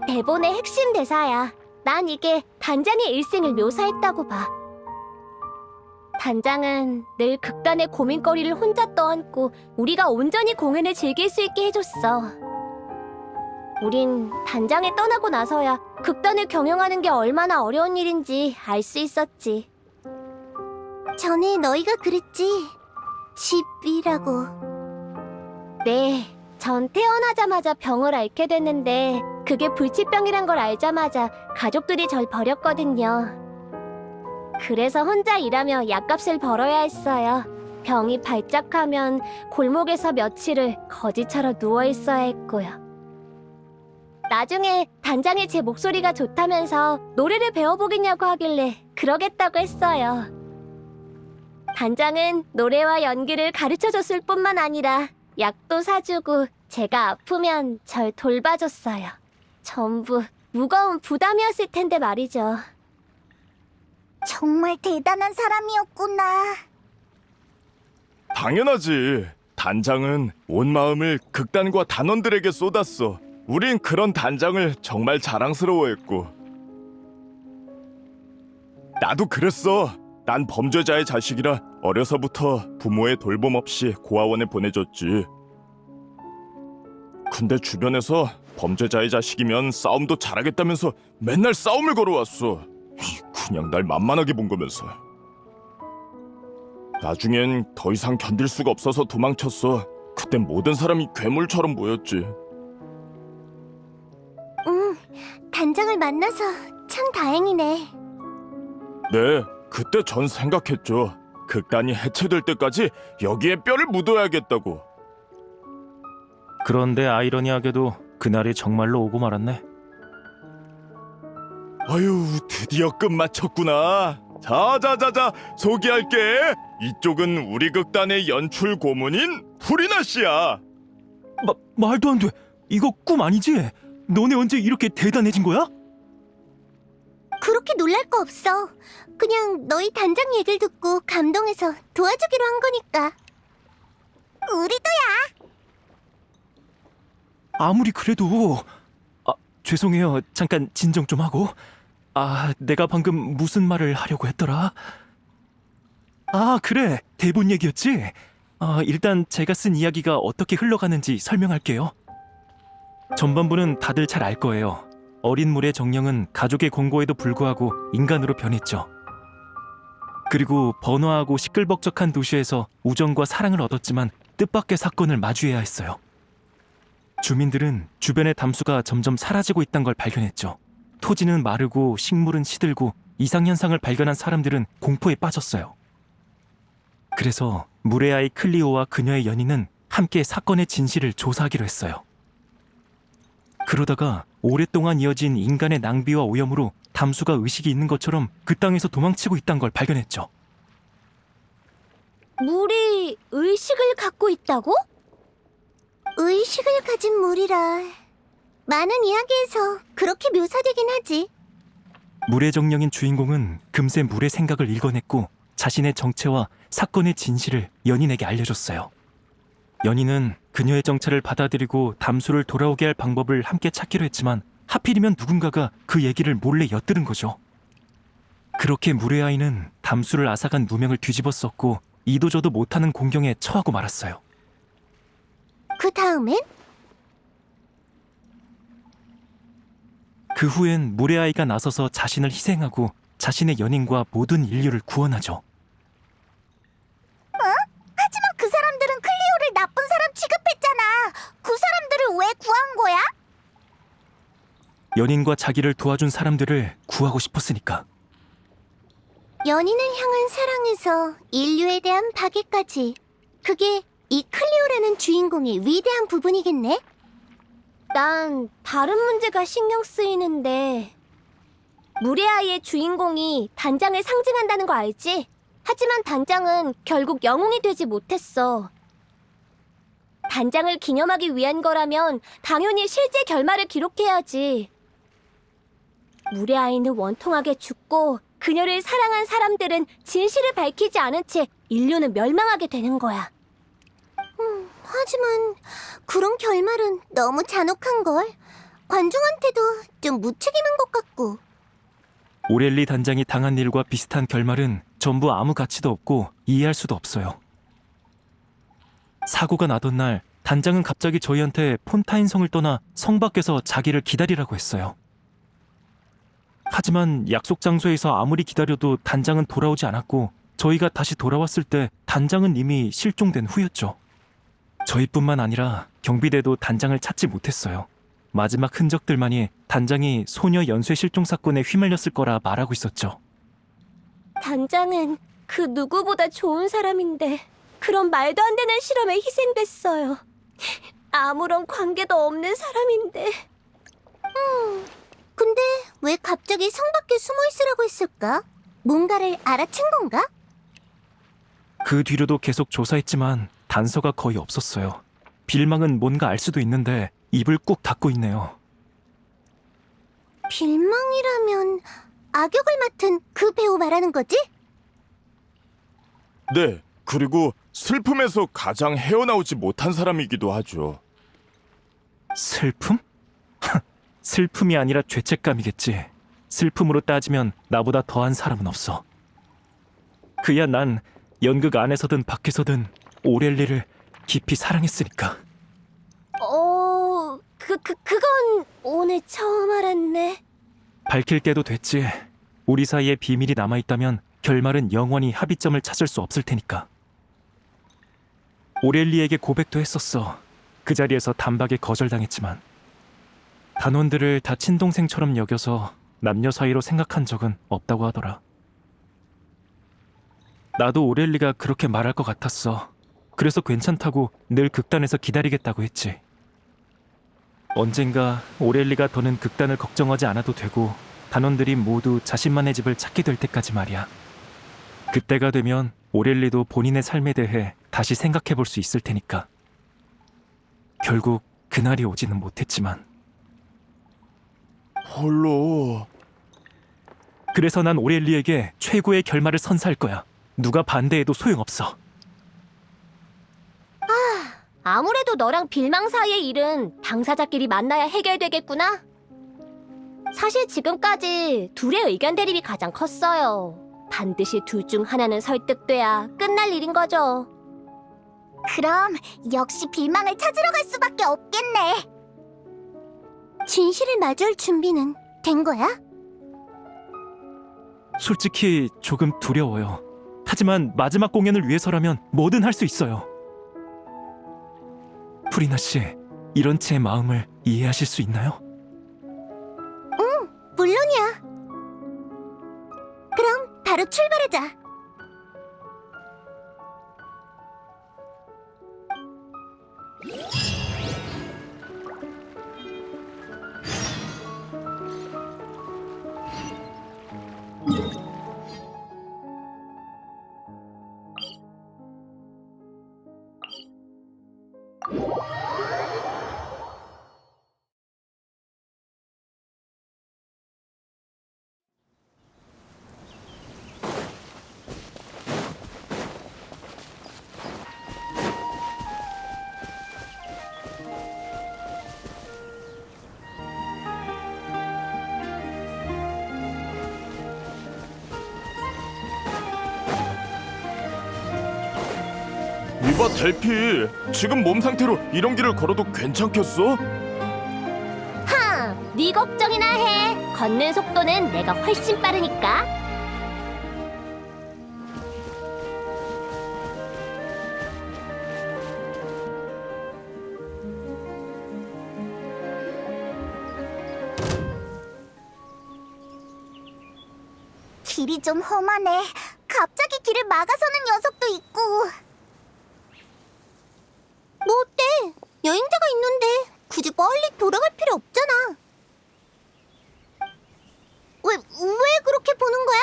대본의 핵심 대사야. 난 이게 단장의 일생을 묘사했다고 봐. 단장은 늘 극단의 고민거리를 혼자 떠안고 우리가 온전히 공연을 즐길 수 있게 해줬어. 우린 단장에 떠나고 나서야 극단을 경영하는 게 얼마나 어려운 일인지 알 수 있었지. 전에 너희가 그랬지. 집이라고. 네, 전 태어나자마자 병을 앓게 됐는데 그게 불치병이란 걸 알자마자 가족들이 절 버렸거든요. 그래서 혼자 일하며 약값을 벌어야 했어요. 병이 발작하면 골목에서 며칠을 거지처럼 누워있어야 했고요. 나중에 단장이 제 목소리가 좋다면서 노래를 배워보겠냐고 하길래 그러겠다고 했어요. 단장은 노래와 연기를 가르쳐줬을 뿐만 아니라 약도 사주고 제가 아프면 절 돌봐줬어요. 전부 무거운 부담이었을 텐데 말이죠. 정말 대단한 사람이었구나. 당연하지. 단장은 온 마음을 극단과 단원들에게 쏟았어. 우린 그런 단장을 정말 자랑스러워했고. 나도 그랬어. 난 범죄자의 자식이라 어려서부터 부모의 돌봄 없이 고아원에 보내줬지. 근데 주변에서 범죄자의 자식이면 싸움도 잘하겠다면서 맨날 싸움을 걸어왔어. 그냥 날 만만하게 본 거면서. 나중엔 더 이상 견딜 수가 없어서 도망쳤어. 그땐 모든 사람이 괴물처럼 보였지. 단장을 만나서 참 다행이네. 네, 그때 전 생각했죠. 극단이 해체될 때까지 여기에 뼈를 묻어야겠다고. 그런데 아이러니하게도 그날이 정말로 오고 말았네. 아유, 드디어 끝마쳤구나. 자자자자, 소개할게. 이쪽은 우리 극단의 연출 고문인 후리나 씨야. 말도 안 돼. 이거 꿈 아니지? 너네 언제 이렇게 대단해진 거야? 그렇게 놀랄 거 없어. 그냥 너희 단장 얘기를 듣고 감동해서 도와주기로 한 거니까. 우리도야. 아무리 그래도 죄송해요. 잠깐 진정 좀 하고. 내가 방금 무슨 말을 하려고 했더라? 그래. 대본 얘기였지? 일단 제가 쓴 이야기가 어떻게 흘러가는지 설명할게요. 전반부는 다들 잘 알 거예요. 어린 물의 정령은 가족의 권고에도 불구하고 인간으로 변했죠. 그리고 번화하고 시끌벅적한 도시에서 우정과 사랑을 얻었지만 뜻밖의 사건을 마주해야 했어요. 주민들은 주변의 담수가 점점 사라지고 있다는 걸 발견했죠. 토지는 마르고 식물은 시들고 이상현상을 발견한 사람들은 공포에 빠졌어요. 그래서 물의 아이 클리오와 그녀의 연인은 함께 사건의 진실을 조사하기로 했어요. 그러다가 오랫동안 이어진 인간의 낭비와 오염으로 담수가 의식이 있는 것처럼 그 땅에서 도망치고 있다는 걸 발견했죠. 물이 의식을 갖고 있다고? 의식을 가진 물이라. 많은 이야기에서 그렇게 묘사되긴 하지. 물의 정령인 주인공은 금세 물의 생각을 읽어냈고 자신의 정체와 사건의 진실을 연인에게 알려줬어요. 연인은 그녀의 정체를 받아들이고 담수를 돌아오게 할 방법을 함께 찾기로 했지만 하필이면 누군가가 그 얘기를 몰래 엿들은 거죠. 그렇게 물의 아이는 담수를 앗아간 누명을 뒤집었었고 이도저도 못하는 공경에 처하고 말았어요. 그 다음엔? 그 후엔 물의 아이가 나서서 자신을 희생하고 자신의 연인과 모든 인류를 구원하죠. 하지만 그 사람들은 클리오를 나쁜 사람 취급했잖아. 그 사람들을 왜 구한 거야? 연인과 자기를 도와준 사람들을 구하고 싶었으니까. 연인을 향한 사랑에서 인류에 대한 파괴까지. 그게 이 클리오라는 주인공의 위대한 부분이겠네? 난 다른 문제가 신경 쓰이는데 물의 아이의 주인공이 단장을 상징한다는 거 알지? 하지만 단장은 결국 영웅이 되지 못했어. 단장을 기념하기 위한 거라면 당연히 실제 결말을 기록해야지. 물의 아이는 원통하게 죽고 그녀를 사랑한 사람들은 진실을 밝히지 않은 채 인류는 멸망하게 되는 거야. 하지만 그런 결말은 너무 잔혹한걸. 관중한테도 좀 무책임한 것 같고. 오렐리 단장이 당한 일과 비슷한 결말은 전부 아무 가치도 없고 이해할 수도 없어요. 사고가 나던 날 단장은 갑자기 저희한테 폰타인 성을 떠나 성 밖에서 자기를 기다리라고 했어요. 하지만 약속 장소에서 아무리 기다려도 단장은 돌아오지 않았고 저희가 다시 돌아왔을 때 단장은 이미 실종된 후였죠. 저희뿐만 아니라 경비대도 단장을 찾지 못했어요. 마지막 흔적들만이 단장이 소녀 연쇄 실종 사건에 휘말렸을 거라 말하고 있었죠. 단장은 그 누구보다 좋은 사람인데 그런 말도 안 되는 실험에 희생됐어요. 아무런 관계도 없는 사람인데. 근데 왜 갑자기 성 밖에 숨어 있으라고 했을까? 뭔가를 알아챈 건가? 그 뒤로도 계속 조사했지만 단서가 거의 없었어요. 빌망은 뭔가 알 수도 있는데 입을 꾹 닫고 있네요. 빌망이라면 악역을 맡은 그 배우 말하는 거지? 네, 그리고 슬픔에서 가장 헤어나오지 못한 사람이기도 하죠. 슬픔? 슬픔이 아니라 죄책감이겠지. 슬픔으로 따지면 나보다 더한 사람은 없어. 그야 난 연극 안에서든 밖에서든 오렐리를 깊이 사랑했으니까. 그건 오늘 처음 알았네. 밝힐 때도 됐지. 우리 사이에 비밀이 남아있다면 결말은 영원히 합의점을 찾을 수 없을 테니까. 오렐리에게 고백도 했었어. 그 자리에서 단박에 거절당했지만 단원들을 다 친동생처럼 여겨서 남녀 사이로 생각한 적은 없다고 하더라. 나도 오렐리가 그렇게 말할 것 같았어. 그래서 괜찮다고 늘 극단에서 기다리겠다고 했지. 언젠가 오렐리가 더는 극단을 걱정하지 않아도 되고 단원들이 모두 자신만의 집을 찾게 될 때까지 말이야. 그때가 되면 오렐리도 본인의 삶에 대해 다시 생각해 볼 수 있을 테니까. 결국 그날이 오지는 못했지만. 홀로. 그래서 난 오렐리에게 최고의 결말을 선사할 거야. 누가 반대해도 소용없어. 아무래도 너랑 빌망 사이의 일은 당사자끼리 만나야 해결되겠구나. 사실 지금까지 둘의 의견 대립이 가장 컸어요. 반드시 둘 중 하나는 설득돼야 끝날 일인 거죠. 그럼 역시 빌망을 찾으러 갈 수밖에 없겠네. 진실을 마주할 준비는 된 거야? 솔직히 조금 두려워요. 하지만 마지막 공연을 위해서라면 뭐든 할 수 있어요. 프리나 씨, 이런 제 마음을 이해하실 수 있나요? 물론이야. 그럼 바로 출발하자. 이봐 델피, 지금 몸 상태로 이런 길을 걸어도 괜찮겠어? 네 걱정이나 해. 걷는 속도는 내가 훨씬 빠르니까. 길이 좀 험하네. 갑자기 길을 막아서는 녀석도 있고. 뭐 어때? 여행자가 있는데 굳이 빨리 돌아갈 필요 없잖아. 왜 그렇게 보는 거야?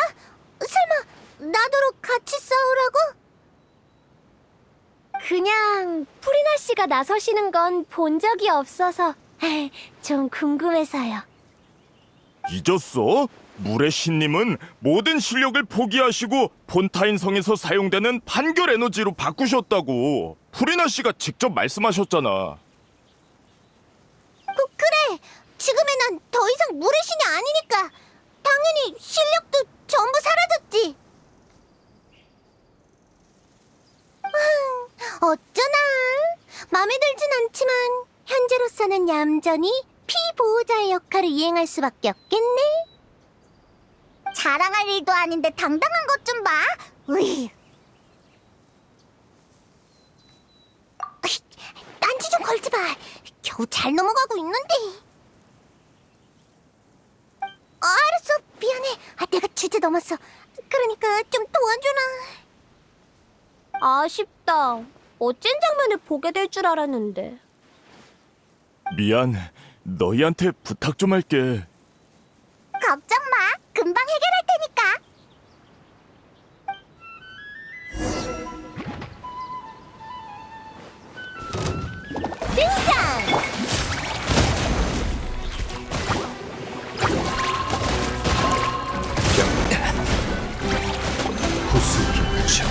설마 나더러 같이 싸우라고? 그냥 프리나 씨가 나서시는 건 본 적이 없어서 좀 궁금해서요. 잊었어? 물의 신님은 모든 실력을 포기하시고 폰타인 성에서 사용되는 판결 에너지로 바꾸셨다고 프리나 씨가 직접 말씀하셨잖아. 그래. 지금의 난 더 이상 물의 신이 아니니까 당연히 실력도 전부 사라졌지. 어쩌나 마음에 들진 않지만 현재로서는 얌전히 피보호자의 역할을 이행할 수밖에 없겠네. 자랑할 일도 아닌데 당당한 것 좀 봐. 으이. 딴지 좀 걸지 마. 겨우 잘 넘어가고 있는데. 알았어. 미안해. 내가 주제 넘었어. 그러니까 좀 도와주라. 아쉽다. 어쩐 장면을 보게 될 줄 알았는데. 미안, 너희한테 부탁 좀 할게. 걱정 마. 금방 해결할 테니까. 등장! 후수경청.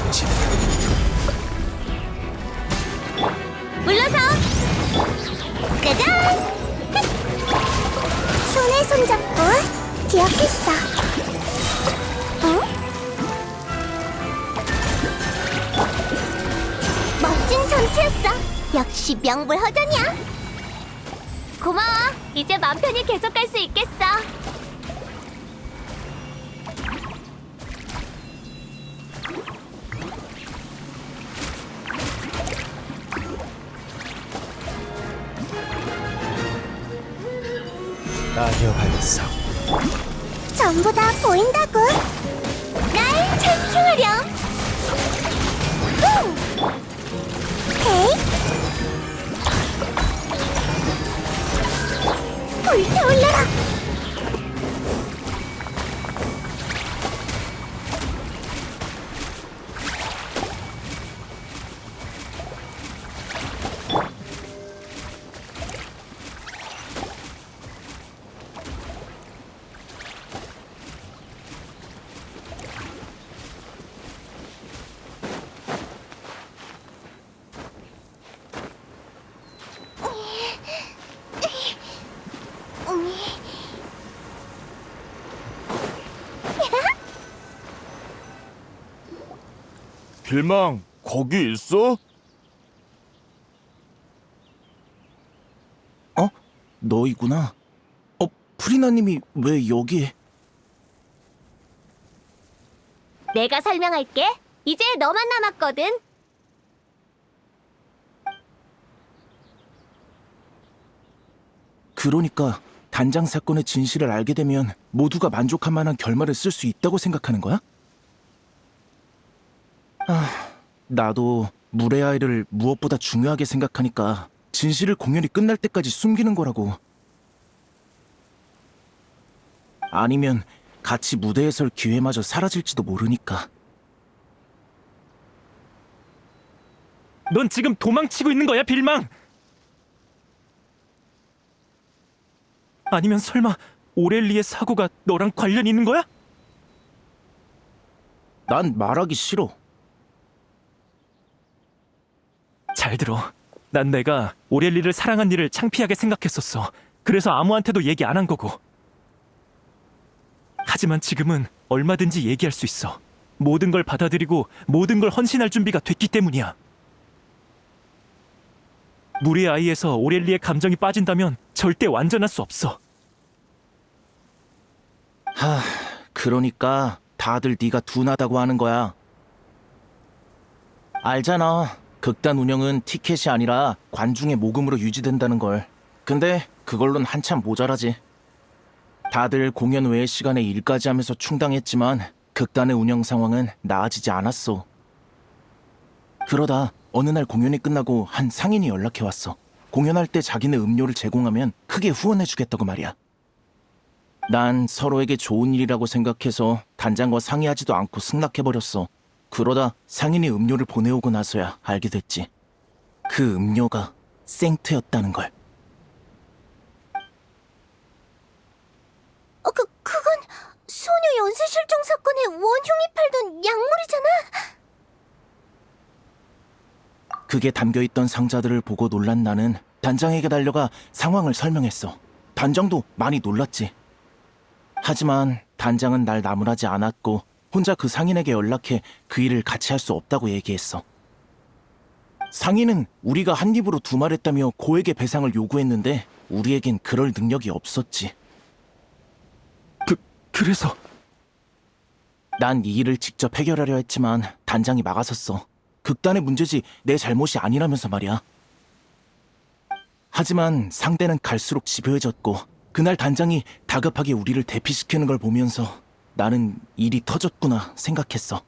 있지. 물러서! 짜잔! 손에 손잡고 기억했어. 응? 멋진 전투였어. 역시 명불허전이야. 고마워. 이제 맘 편히 계속할 수 있겠어. 아니요, 발사. 전부 다 보인다고. 날 찬송하렴. 헤이. 불타올라라. 빌망, 거기 있어? 너이구나. 프리나님이 왜 여기? 내가 설명할게. 이제 너만 남았거든. 그러니까 단장 사건의 진실을 알게 되면 모두가 만족할 만한 결말을 쓸 수 있다고 생각하는 거야? 나도 물의 아이를 무엇보다 중요하게 생각하니까 진실을 공연이 끝날 때까지 숨기는 거라고. 아니면 같이 무대에 설 기회마저 사라질지도 모르니까. 넌 지금 도망치고 있는 거야, 빌망? 아니면 설마 오렐리의 사고가 너랑 관련 있는 거야? 난 말하기 싫어. 잘 들어. 난 내가 오렐리를 사랑한 일을 창피하게 생각했었어. 그래서 아무한테도 얘기 안 한 거고. 하지만 지금은 얼마든지 얘기할 수 있어. 모든 걸 받아들이고 모든 걸 헌신할 준비가 됐기 때문이야. 물의 아이에서 오렐리의 감정이 빠진다면 절대 완전할 수 없어. 그러니까 다들 네가 둔하다고 하는 거야. 알잖아. 극단 운영은 티켓이 아니라 관중의 모금으로 유지된다는 걸. 근데 그걸론 한참 모자라지. 다들 공연 외의 시간에 일까지 하면서 충당했지만 극단의 운영 상황은 나아지지 않았어. 그러다 어느 날 공연이 끝나고 한 상인이 연락해왔어. 공연할 때 자기네 음료를 제공하면 크게 후원해주겠다고 말이야. 난 서로에게 좋은 일이라고 생각해서 단장과 상의하지도 않고 승낙해버렸어. 그러다 상인이 음료를 보내오고 나서야 알게 됐지. 그 음료가 생트였다는 걸. 그건 소녀 연쇄 실종 사건의 원흉이 팔던 약물이잖아. 그게 담겨있던 상자들을 보고 놀란 나는 단장에게 달려가 상황을 설명했어. 단장도 많이 놀랐지. 하지만 단장은 날 나무라지 않았고 혼자 그 상인에게 연락해 그 일을 같이 할 수 없다고 얘기했어. 상인은 우리가 한 입으로 두말했다며 고액의 배상을 요구했는데 우리에겐 그럴 능력이 없었지. 그래서 난 이 일을 직접 해결하려 했지만 단장이 막아섰어. 극단의 문제지 내 잘못이 아니라면서 말이야. 하지만 상대는 갈수록 집요해졌고 그날 단장이 다급하게 우리를 대피시키는 걸 보면서 나는 일이 터졌구나 생각했어.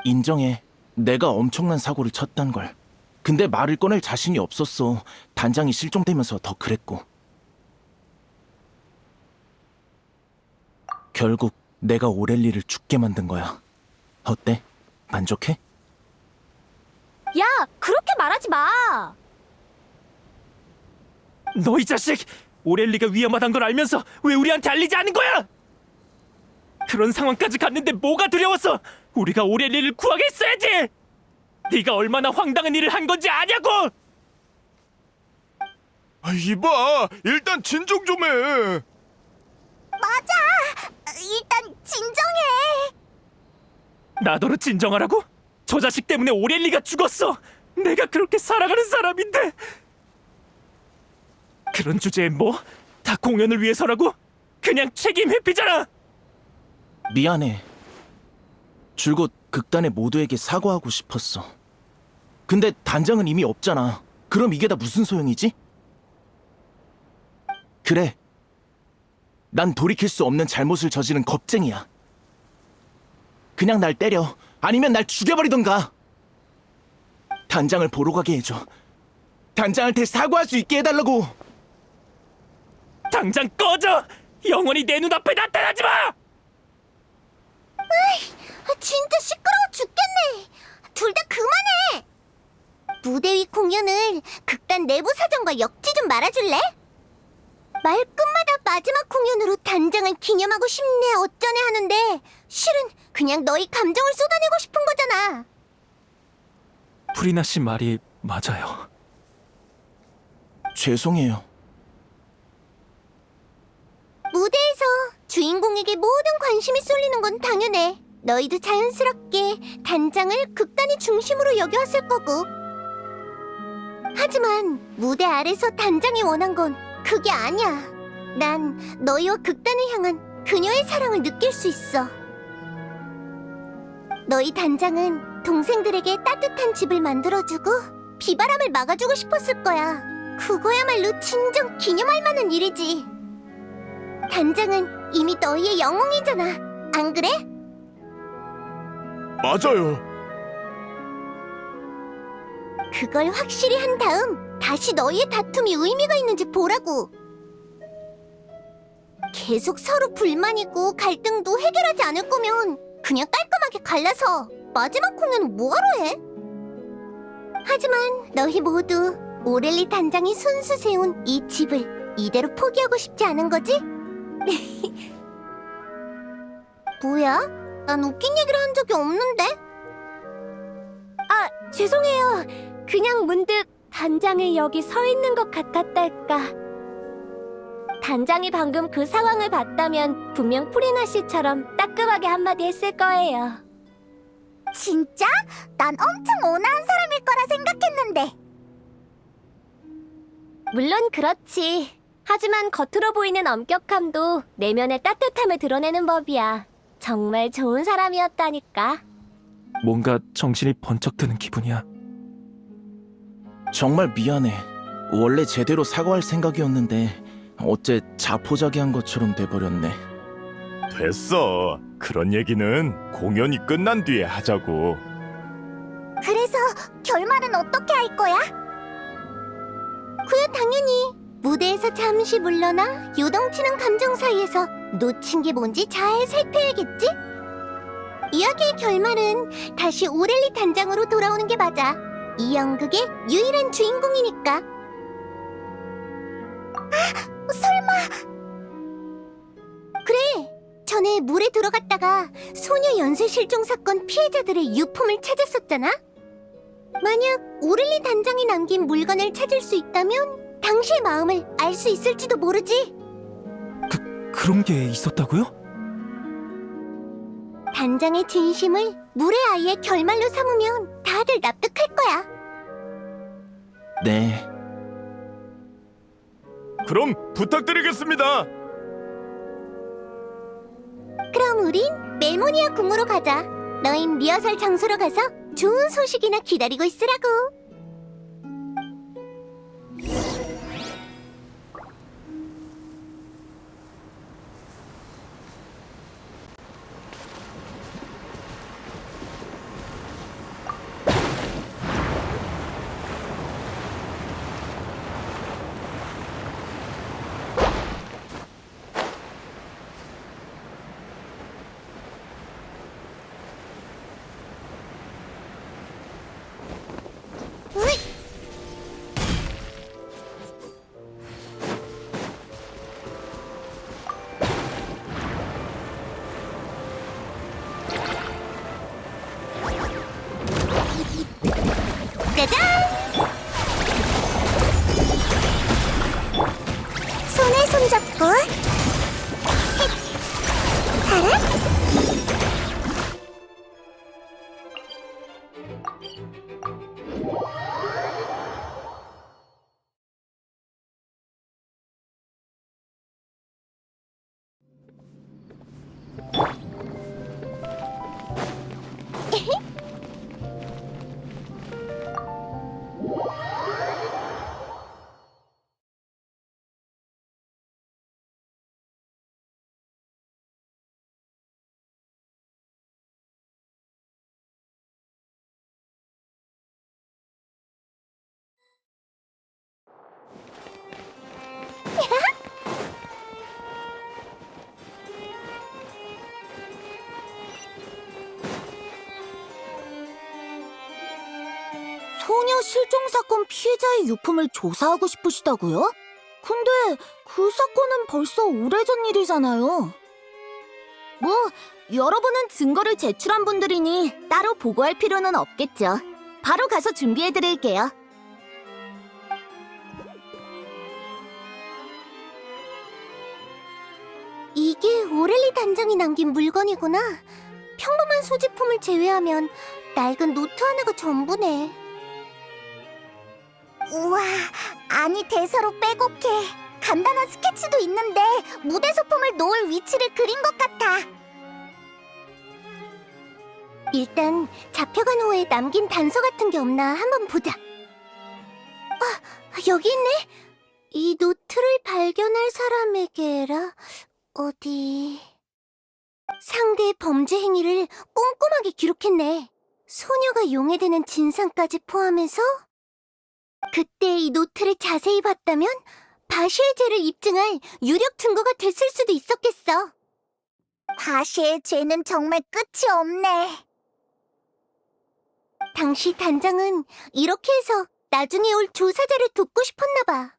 인정해. 내가 엄청난 사고를 쳤단 걸. 근데 말을 꺼낼 자신이 없었어. 단장이 실종되면서 더 그랬고. 결국 내가 오렐리를 죽게 만든 거야. 어때? 만족해? 야, 그렇게 말하지 마. 너 이 자식! 오렐리가 위험하단 걸 알면서 왜 우리한테 알리지 않은 거야? 그런 상황까지 갔는데 뭐가 두려웠어? 우리가 오렐리를 구하겠어야지. 네가 얼마나 황당한 일을 한 건지 아냐고. 이봐, 일단 진정 좀 해. 맞아. 일단 진정해. 나더러 진정하라고? 저 자식 때문에 오렐리가 죽었어. 내가 그렇게 사랑하는 사람인데. 그런 주제에 뭐? 다 공연을 위해서라고? 그냥 책임 회피잖아. 미안해. 줄곧 극단의 모두에게 사과하고 싶었어. 근데 단장은 이미 없잖아. 그럼 이게 다 무슨 소용이지? 그래. 난 돌이킬 수 없는 잘못을 저지른 겁쟁이야. 그냥 날 때려. 아니면 날 죽여버리던가. 단장을 보러 가게 해줘. 단장한테 사과할 수 있게 해달라고. 당장 꺼져! 영원히 내 눈앞에 나타나지 마! 진짜 시끄러워 죽겠네. 둘 다 그만해. 무대 위 공연을 극단 내부 사정과 엮지 좀 말아줄래? 말끝마다 마지막 공연으로 단장을 기념하고 싶네 어쩌네 하는데 실은 그냥 너희 감정을 쏟아내고 싶은 거잖아. 프리나 씨 말이 맞아요. 죄송해요. 무대에서 주인공에게 모든 관심이 쏠리는 건 당연해. 너희도 자연스럽게 단장을 극단의 중심으로 여겨왔을 거고. 하지만 무대 아래서 단장이 원한 건 그게 아니야. 난 너희와 극단을 향한 그녀의 사랑을 느낄 수 있어. 너희 단장은 동생들에게 따뜻한 집을 만들어주고 비바람을 막아주고 싶었을 거야. 그거야말로 진정 기념할 만한 일이지. 단장은 이미 너희의 영웅이잖아. 안 그래? 맞아요. 그걸 확실히 한 다음 다시 너희의 다툼이 의미가 있는지 보라고. 계속 서로 불만이고 갈등도 해결하지 않을 거면 그냥 깔끔하게 갈라서 마지막 공연은 뭐하러 해? 하지만 너희 모두 오렐리 단장이 손수 세운 이 집을 이대로 포기하고 싶지 않은 거지? 뭐야? 난 웃긴 얘기를 한 적이 없는데? 아, 죄송해요. 그냥 문득 단장이 여기 서 있는 것 같았달까. 단장이 방금 그 상황을 봤다면 분명 프리나 씨처럼 따끔하게 한마디 했을 거예요. 진짜? 난 엄청 온화한 사람일 거라 생각했는데. 물론 그렇지. 하지만 겉으로 보이는 엄격함도 내면의 따뜻함을 드러내는 법이야. 정말 좋은 사람이었다니까. 뭔가 정신이 번쩍 드는 기분이야. 정말 미안해. 원래 제대로 사과할 생각이었는데 어째 자포자기한 것처럼 돼버렸네. 됐어. 그런 얘기는 공연이 끝난 뒤에 하자고. 그래서 결말은 어떻게 할 거야? 그야 당연히 무대에서 잠시 물러나 요동치는 감정 사이에서 놓친 게 뭔지 잘 살펴야겠지? 이야기의 결말은 다시 오렐리 단장으로 돌아오는 게 맞아. 이 연극의 유일한 주인공이니까. 아, 설마. 그래, 전에 물에 들어갔다가 소녀 연쇄 실종 사건 피해자들의 유품을 찾았었잖아? 만약 오렐리 단장이 남긴 물건을 찾을 수 있다면 당시의 마음을 알 수 있을지도 모르지. 그런 게 있었다고요? 단장의 진심을 물의 아이의 결말로 삼으면 다들 납득할 거야. 네. 그럼 부탁드리겠습니다. 그럼 우린 멜모니아 궁으로 가자. 너흰 리허설 장소로 가서 좋은 소식이나 기다리고 있으라고. 손잡고 알아? 소녀 실종 사건 피해자의 유품을 조사하고 싶으시다고요? 근데 그 사건은 벌써 오래전 일이잖아요. 뭐, 여러분은 증거를 제출한 분들이니 따로 보고할 필요는 없겠죠. 바로 가서 준비해드릴게요. 이게 오렐리 단장이 남긴 물건이구나. 평범한 소지품을 제외하면 낡은 노트 하나가 전부네. 우와, 아니 대사로 빼곡해. 간단한 스케치도 있는데 무대 소품을 놓을 위치를 그린 것 같아. 일단 잡혀간 후에 남긴 단서 같은 게 없나 한번 보자. 여기 있네. 이 노트를 발견할 사람에게라. 어디... 상대의 범죄 행위를 꼼꼼하게 기록했네. 소녀가 용해되는 진상까지 포함해서 그때 이 노트를 자세히 봤다면 바시의 죄를 입증할 유력 증거가 됐을 수도 있었겠어. 바시의 죄는 정말 끝이 없네. 당시 단장은 이렇게 해서 나중에 올 조사자를 돕고 싶었나 봐.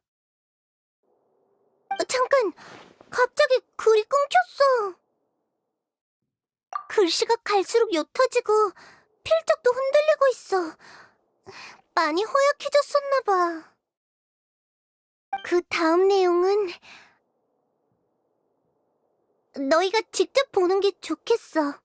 잠깐, 갑자기 글이 끊겼어. 글씨가 갈수록 옅어지고 필적도 흔들리고 있어. 많이 허약해졌었나 봐. 그 다음 내용은 너희가 직접 보는 게 좋겠어.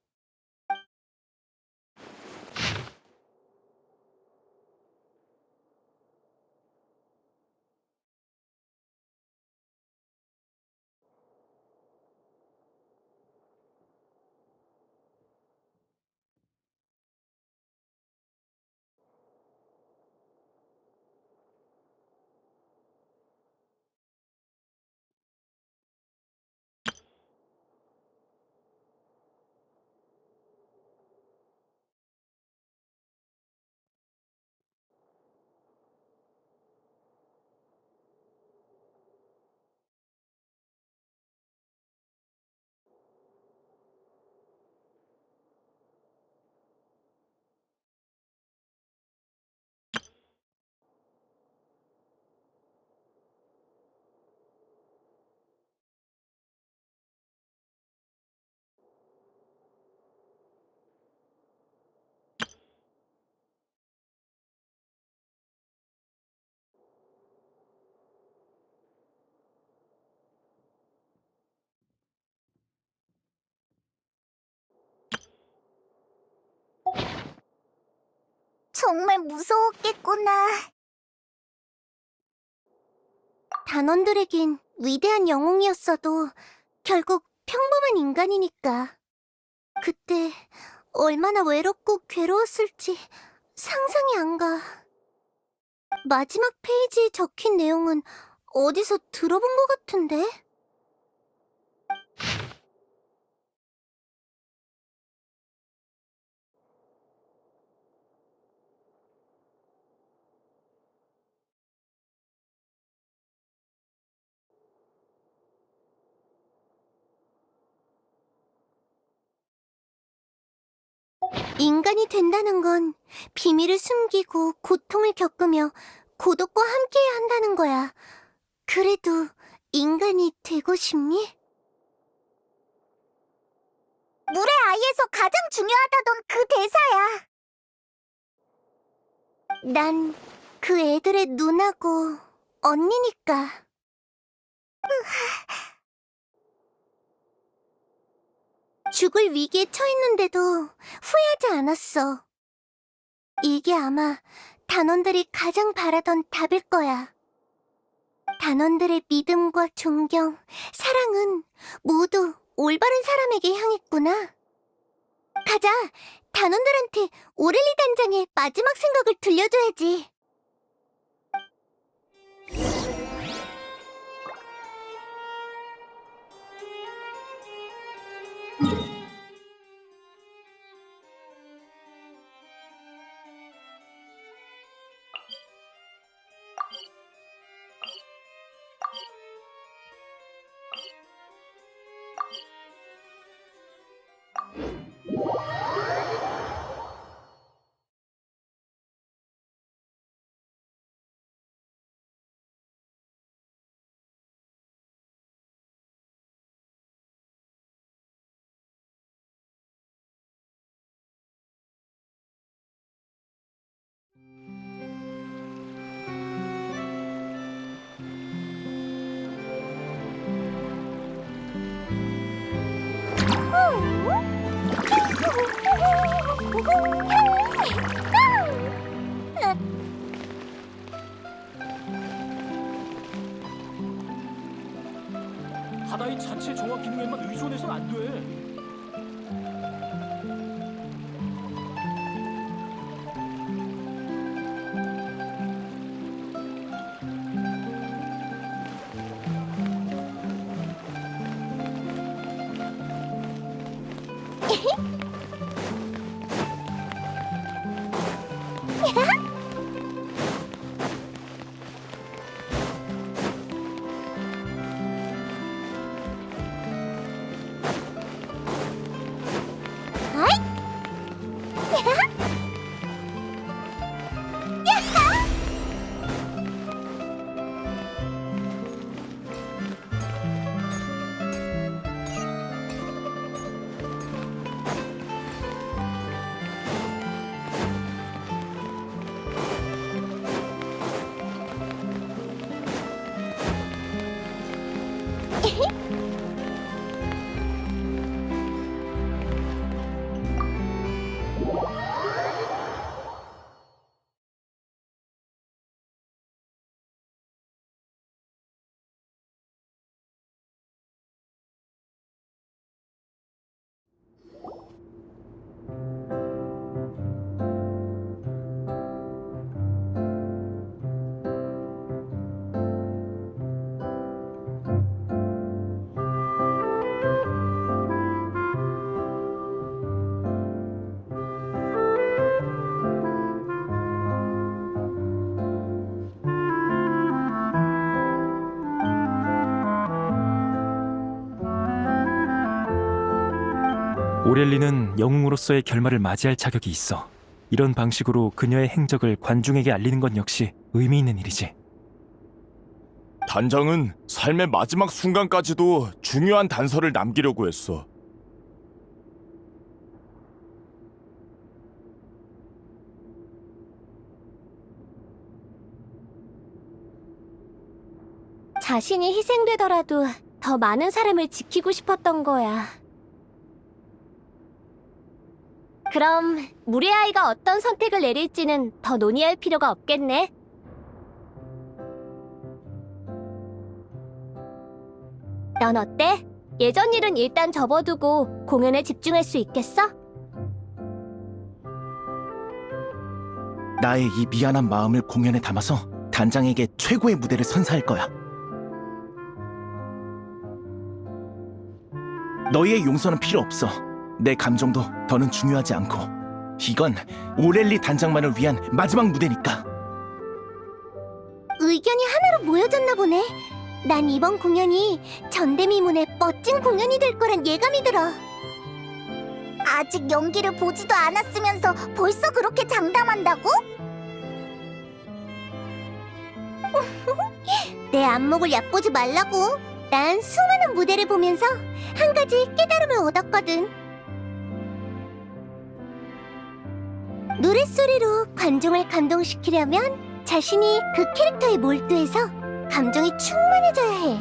정말 무서웠겠구나. 단원들에겐 위대한 영웅이었어도 결국 평범한 인간이니까. 그때 얼마나 외롭고 괴로웠을지 상상이 안 가. 마지막 페이지에 적힌 내용은 어디서 들어본 것 같은데? 인간이 된다는 건 비밀을 숨기고 고통을 겪으며 고독과 함께해야 한다는 거야. 그래도 인간이 되고 싶니? 물의 아이에서 가장 중요하다던 그 대사야. 난 그 애들의 누나고 언니니까. 죽을 위기에 처했는데도 후회하지 않았어. 이게 아마 단원들이 가장 바라던 답일 거야. 단원들의 믿음과 존경, 사랑은 모두 올바른 사람에게 향했구나. 가자, 단원들한테 오렐리 단장의 마지막 생각을 들려줘야지. 바다의 자체 정화 기능에만 의존해서는 안 돼. 오렐리는 영웅으로서의 결말을 맞이할 자격이 있어. 이런 방식으로 그녀의 행적을 관중에게 알리는 건 역시 의미 있는 일이지. 단장은 삶의 마지막 순간까지도 중요한 단서를 남기려고 했어. 자신이 희생되더라도 더 많은 사람을 지키고 싶었던 거야. 그럼 물의 아이가 어떤 선택을 내릴지는 더 논의할 필요가 없겠네. 넌 어때? 예전 일은 일단 접어두고 공연에 집중할 수 있겠어? 나의 이 미안한 마음을 공연에 담아서 단장에게 최고의 무대를 선사할 거야. 너희의 용서는 필요 없어. 내 감정도 더는 중요하지 않고, 이건 오렐리 단장만을 위한 마지막 무대니까. 의견이 하나로 모여졌나 보네. 난 이번 공연이 전대미문의 멋진 공연이 될 거란 예감이 들어. 아직 연기를 보지도 않았으면서 벌써 그렇게 장담한다고? 내 안목을 얕보지 말라고. 난 수많은 무대를 보면서 한 가지 깨달음을 얻었거든. 노랫소리로 관중을 감동시키려면 자신이 그 캐릭터에 몰두해서 감정이 충만해져야 해.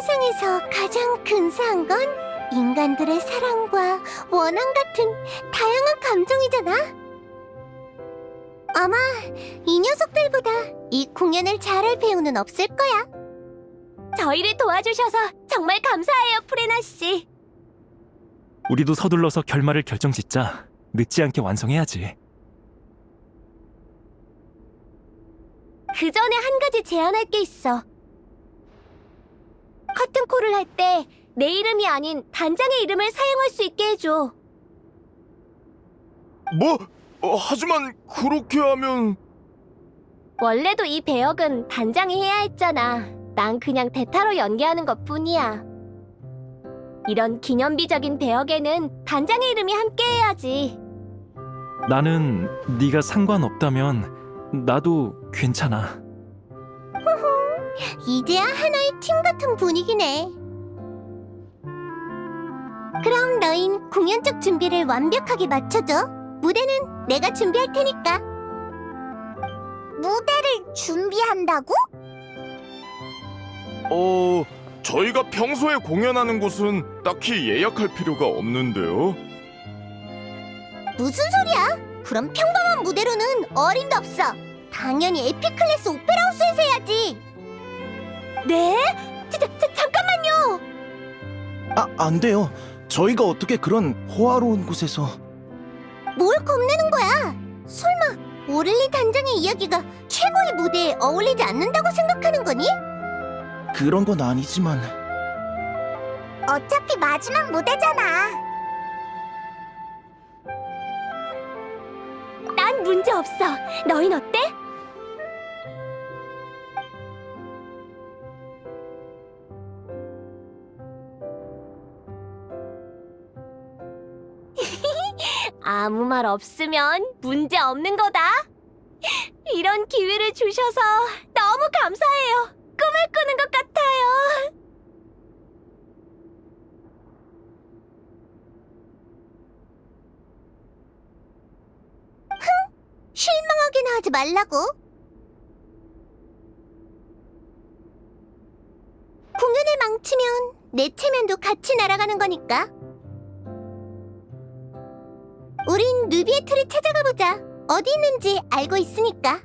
세상에서 가장 근사한 건 인간들의 사랑과 원한 같은 다양한 감정이잖아. 아마 이 녀석들보다 이 공연을 잘할 배우는 없을 거야. 저희를 도와주셔서 정말 감사해요, 프레나 씨. 우리도 서둘러서 결말을 결정짓자. 늦지 않게 완성해야지. 그 전에 한 가지 제안할 게 있어. 커튼콜을 할 때 내 이름이 아닌 단장의 이름을 사용할 수 있게 해줘. 뭐? 하지만 그렇게 하면 원래도 이 배역은 단장이 해야 했잖아. 난 그냥 대타로 연기하는 것뿐이야. 이런 기념비적인 배역에는 단장의 이름이 함께해야지. 나는 네가 상관없다면 나도 괜찮아. 이제야 하나의 팀 같은 분위기네. 그럼 너흰 공연 쪽 준비를 완벽하게 맞춰줘. 무대는 내가 준비할 테니까. 무대를 준비한다고? 저희가 평소에 공연하는 곳은 딱히 예약할 필요가 없는데요. 무슨 소리야? 그럼 평범한 무대로는 어림도 없어. 당연히 에픽클래스 오페라하우스에서 해야지. 네? 잠깐만요! 안 돼요. 저희가 어떻게 그런 호화로운 곳에서... 뭘 겁내는 거야? 설마 오를리 단장의 이야기가 최고의 무대에 어울리지 않는다고 생각하는 거니? 그런 건 아니지만... 어차피 마지막 무대잖아. 난 문제 없어. 너흰 어때? 아무 말 없으면 문제 없는 거다. 이런 기회를 주셔서 너무 감사해요. 꿈을 꾸는 것 같아요. 실망하게나 하지 말라고. 공연을 망치면 내 체면도 같이 날아가는 거니까. 우린 누비에트를 찾아가 보자. 어디 있는지 알고 있으니까.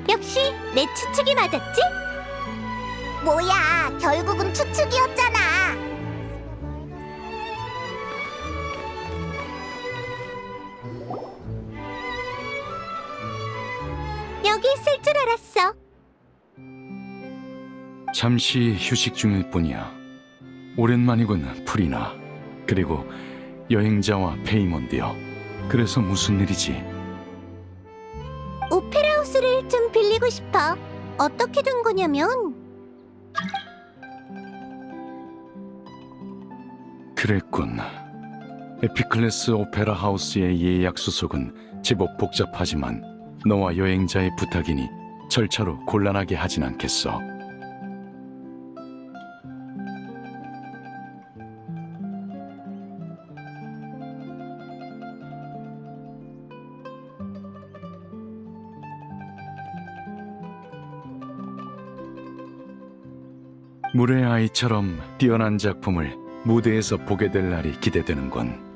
역시 내 추측이 맞았지? 뭐야, 결국은 추측이었잖아. 여기 있을 줄 알았어. 잠시 휴식 중일 뿐이야. 오랜만이군, 프리나. 그리고 여행자와 페이몬드요. 그래서 무슨 일이지? 오페라하우스를 좀 빌리고 싶어. 어떻게 된 거냐면 그랬군. 에피클래스 오페라 하우스의 예약 수속은 제법 복잡하지만 너와 여행자의 부탁이니 절차로 곤란하게 하진 않겠어. 물의 아이처럼 뛰어난 작품을 무대에서 보게 될 날이 기대되는군.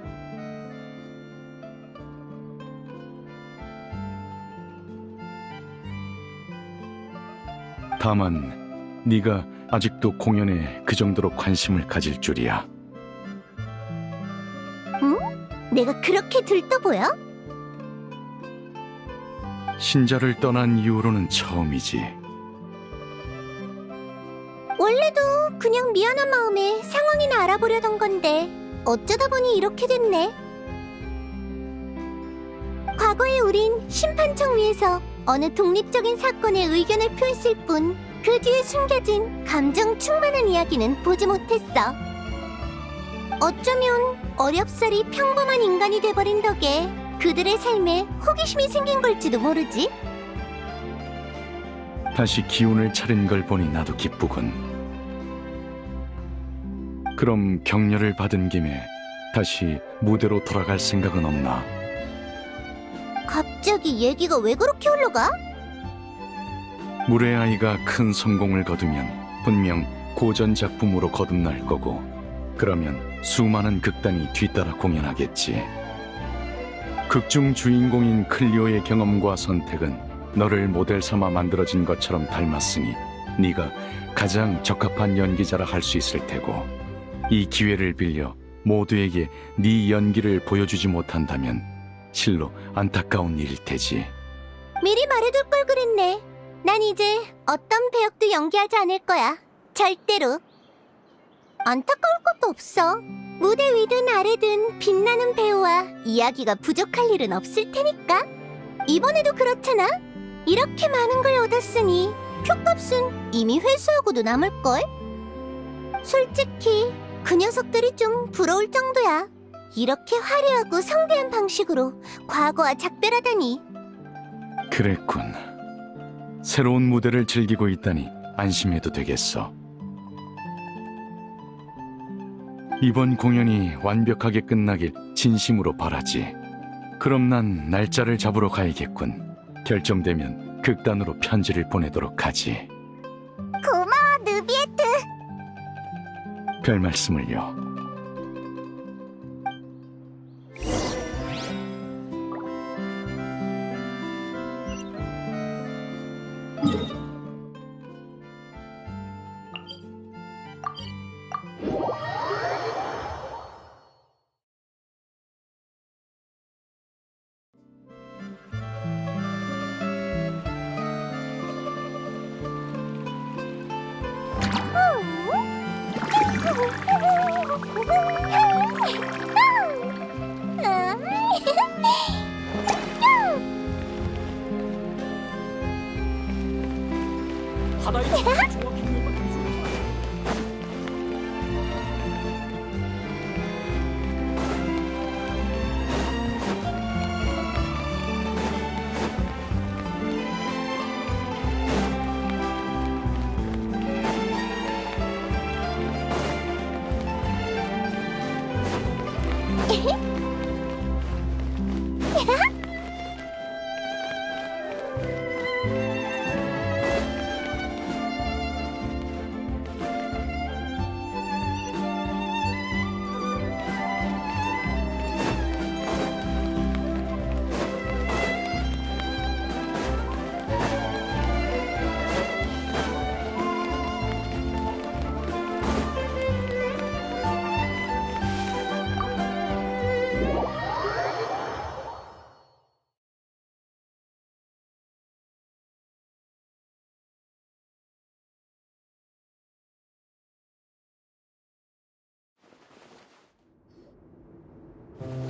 다만 네가 아직도 공연에 그 정도로 관심을 가질 줄이야. 내가 그렇게 들떠 보여? 신자를 떠난 이후로는 처음이지. 원래도 그냥 미안한 마음에 상황이나 알아보려던 건데 어쩌다 보니 이렇게 됐네. 과거에 우린 심판청 위에서 어느 독립적인 사건에 의견을 표했을 뿐 그 뒤에 숨겨진 감정 충만한 이야기는 보지 못했어. 어쩌면 어렵사리 평범한 인간이 돼버린 덕에 그들의 삶에 호기심이 생긴 걸지도 모르지. 다시 기운을 차린 걸 보니 나도 기쁘군. 그럼 격려를 받은 김에 다시 무대로 돌아갈 생각은 없나? 갑자기 얘기가 왜 그렇게 흘러가? 물의 아이가 큰 성공을 거두면 분명 고전 작품으로 거듭날 거고, 그러면 수많은 극단이 뒤따라 공연하겠지. 극중 주인공인 클리오의 경험과 선택은 너를 모델 삼아 만들어진 것처럼 닮았으니 네가 가장 적합한 연기자라 할 수 있을 테고, 이 기회를 빌려 모두에게 네 연기를 보여주지 못한다면 실로 안타까운 일일 테지. 미리 말해둘 걸 그랬네. 난 이제 어떤 배역도 연기하지 않을 거야. 절대로. 안타까울 것도 없어. 무대 위든 아래든 빛나는 배우와 이야기가 부족할 일은 없을 테니까. 이번에도 그렇잖아. 이렇게 많은 걸 얻었으니 표값은 이미 회수하고도 남을걸? 솔직히 그 녀석들이 좀 부러울 정도야. 이렇게 화려하고 성대한 방식으로 과거와 작별하다니. 그랬군. 새로운 무대를 즐기고 있다니 안심해도 되겠어. 이번 공연이 완벽하게 끝나길 진심으로 바라지. 그럼 난 날짜를 잡으러 가야겠군. 결정되면 극단으로 편지를 보내도록 하지. 고마워, 느비에트. 별 말씀을요. 바다의 정확히 기능에만 의존해서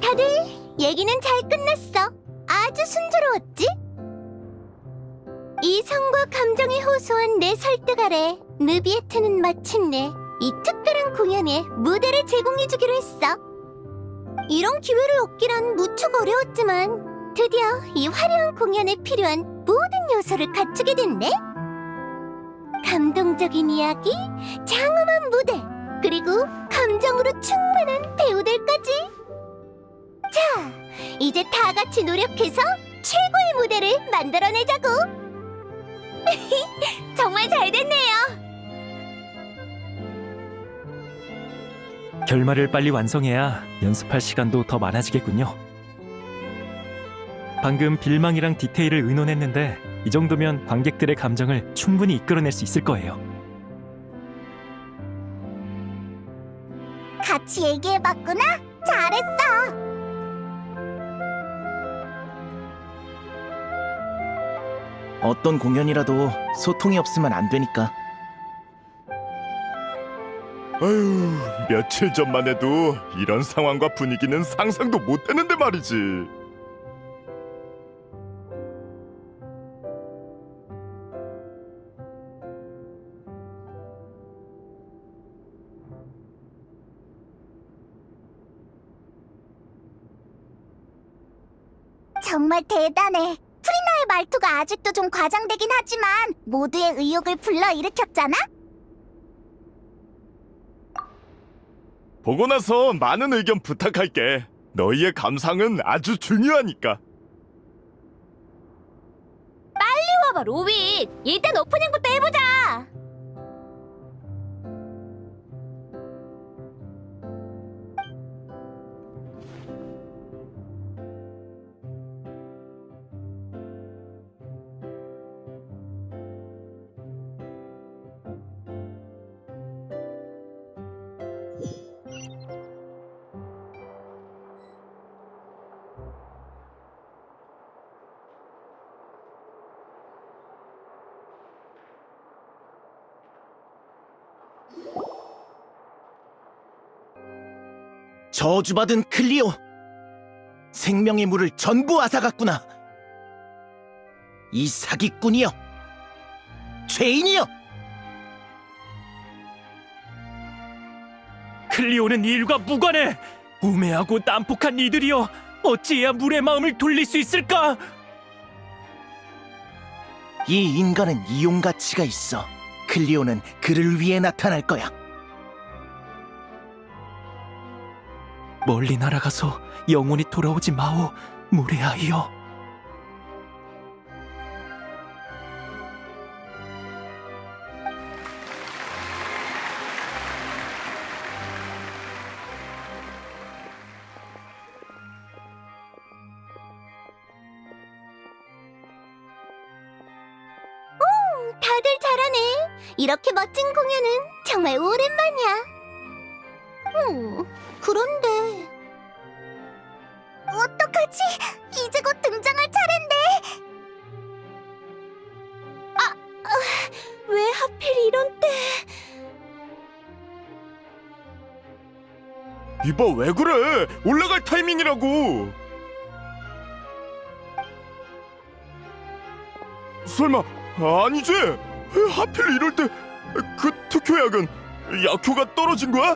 다들 얘기는 잘 끝났어. 아주 순조로웠지? 이성과 감정이 호소한 내 설득 아래 느비에트는 마침내 이 특별한 공연에 무대를 제공해주기로 했어. 이런 기회를 얻기란 무척 어려웠지만 드디어 이 화려한 공연에 필요한 모든 요소를 갖추게 됐네. 감동적인 이야기, 장엄한 무대, 그리고 감정으로 충만한 배우들까지. 자, 이제 다 같이 노력해서 최고의 무대를 만들어내자고. 정말 잘 됐네요. 결말을 빨리 완성해야 연습할 시간도 더 많아지겠군요. 방금 빌망이랑 디테일을 의논했는데 이 정도면 관객들의 감정을 충분히 이끌어낼 수 있을 거예요. 같이 얘기해봤구나. 잘했어. 어떤 공연이라도 소통이 없으면 안 되니까. 아유, 며칠 전만 해도 이런 상황과 분위기는 상상도 못했는데 말이지. 정말 대단해. 프리나의 말투가 아직도 좀 과장되긴 하지만 모두의 의욕을 불러일으켰잖아? 보고 나서 많은 의견 부탁할게. 너희의 감상은 아주 중요하니까. 봐봐, 로윗. 일단 오프닝부터 해보자. 저주받은 클리오! 생명의 물을 전부 앗아갔구나! 이 사기꾼이여! 죄인이여! 클리오는 일과 무관해! 우매하고 난폭한 이들이여! 어찌해야 물의 마음을 돌릴 수 있을까? 이 인간은 이용 가치가 있어. 클리오는 그를 위해 나타날 거야. 멀리 날아가서 영원히 돌아오지 마오, 물의 아이여. 다들 잘하네. 이렇게 멋진 공연은 정말 오랜만이야. 그런데 어떡하지? 이제 곧 등장할 차례인데. 왜 하필 이런 때? 이봐, 왜 그래? 올라갈 타이밍이라고. 설마 아니지? 왜 하필 이럴 때 그 특효약은 약효가 떨어진 거야?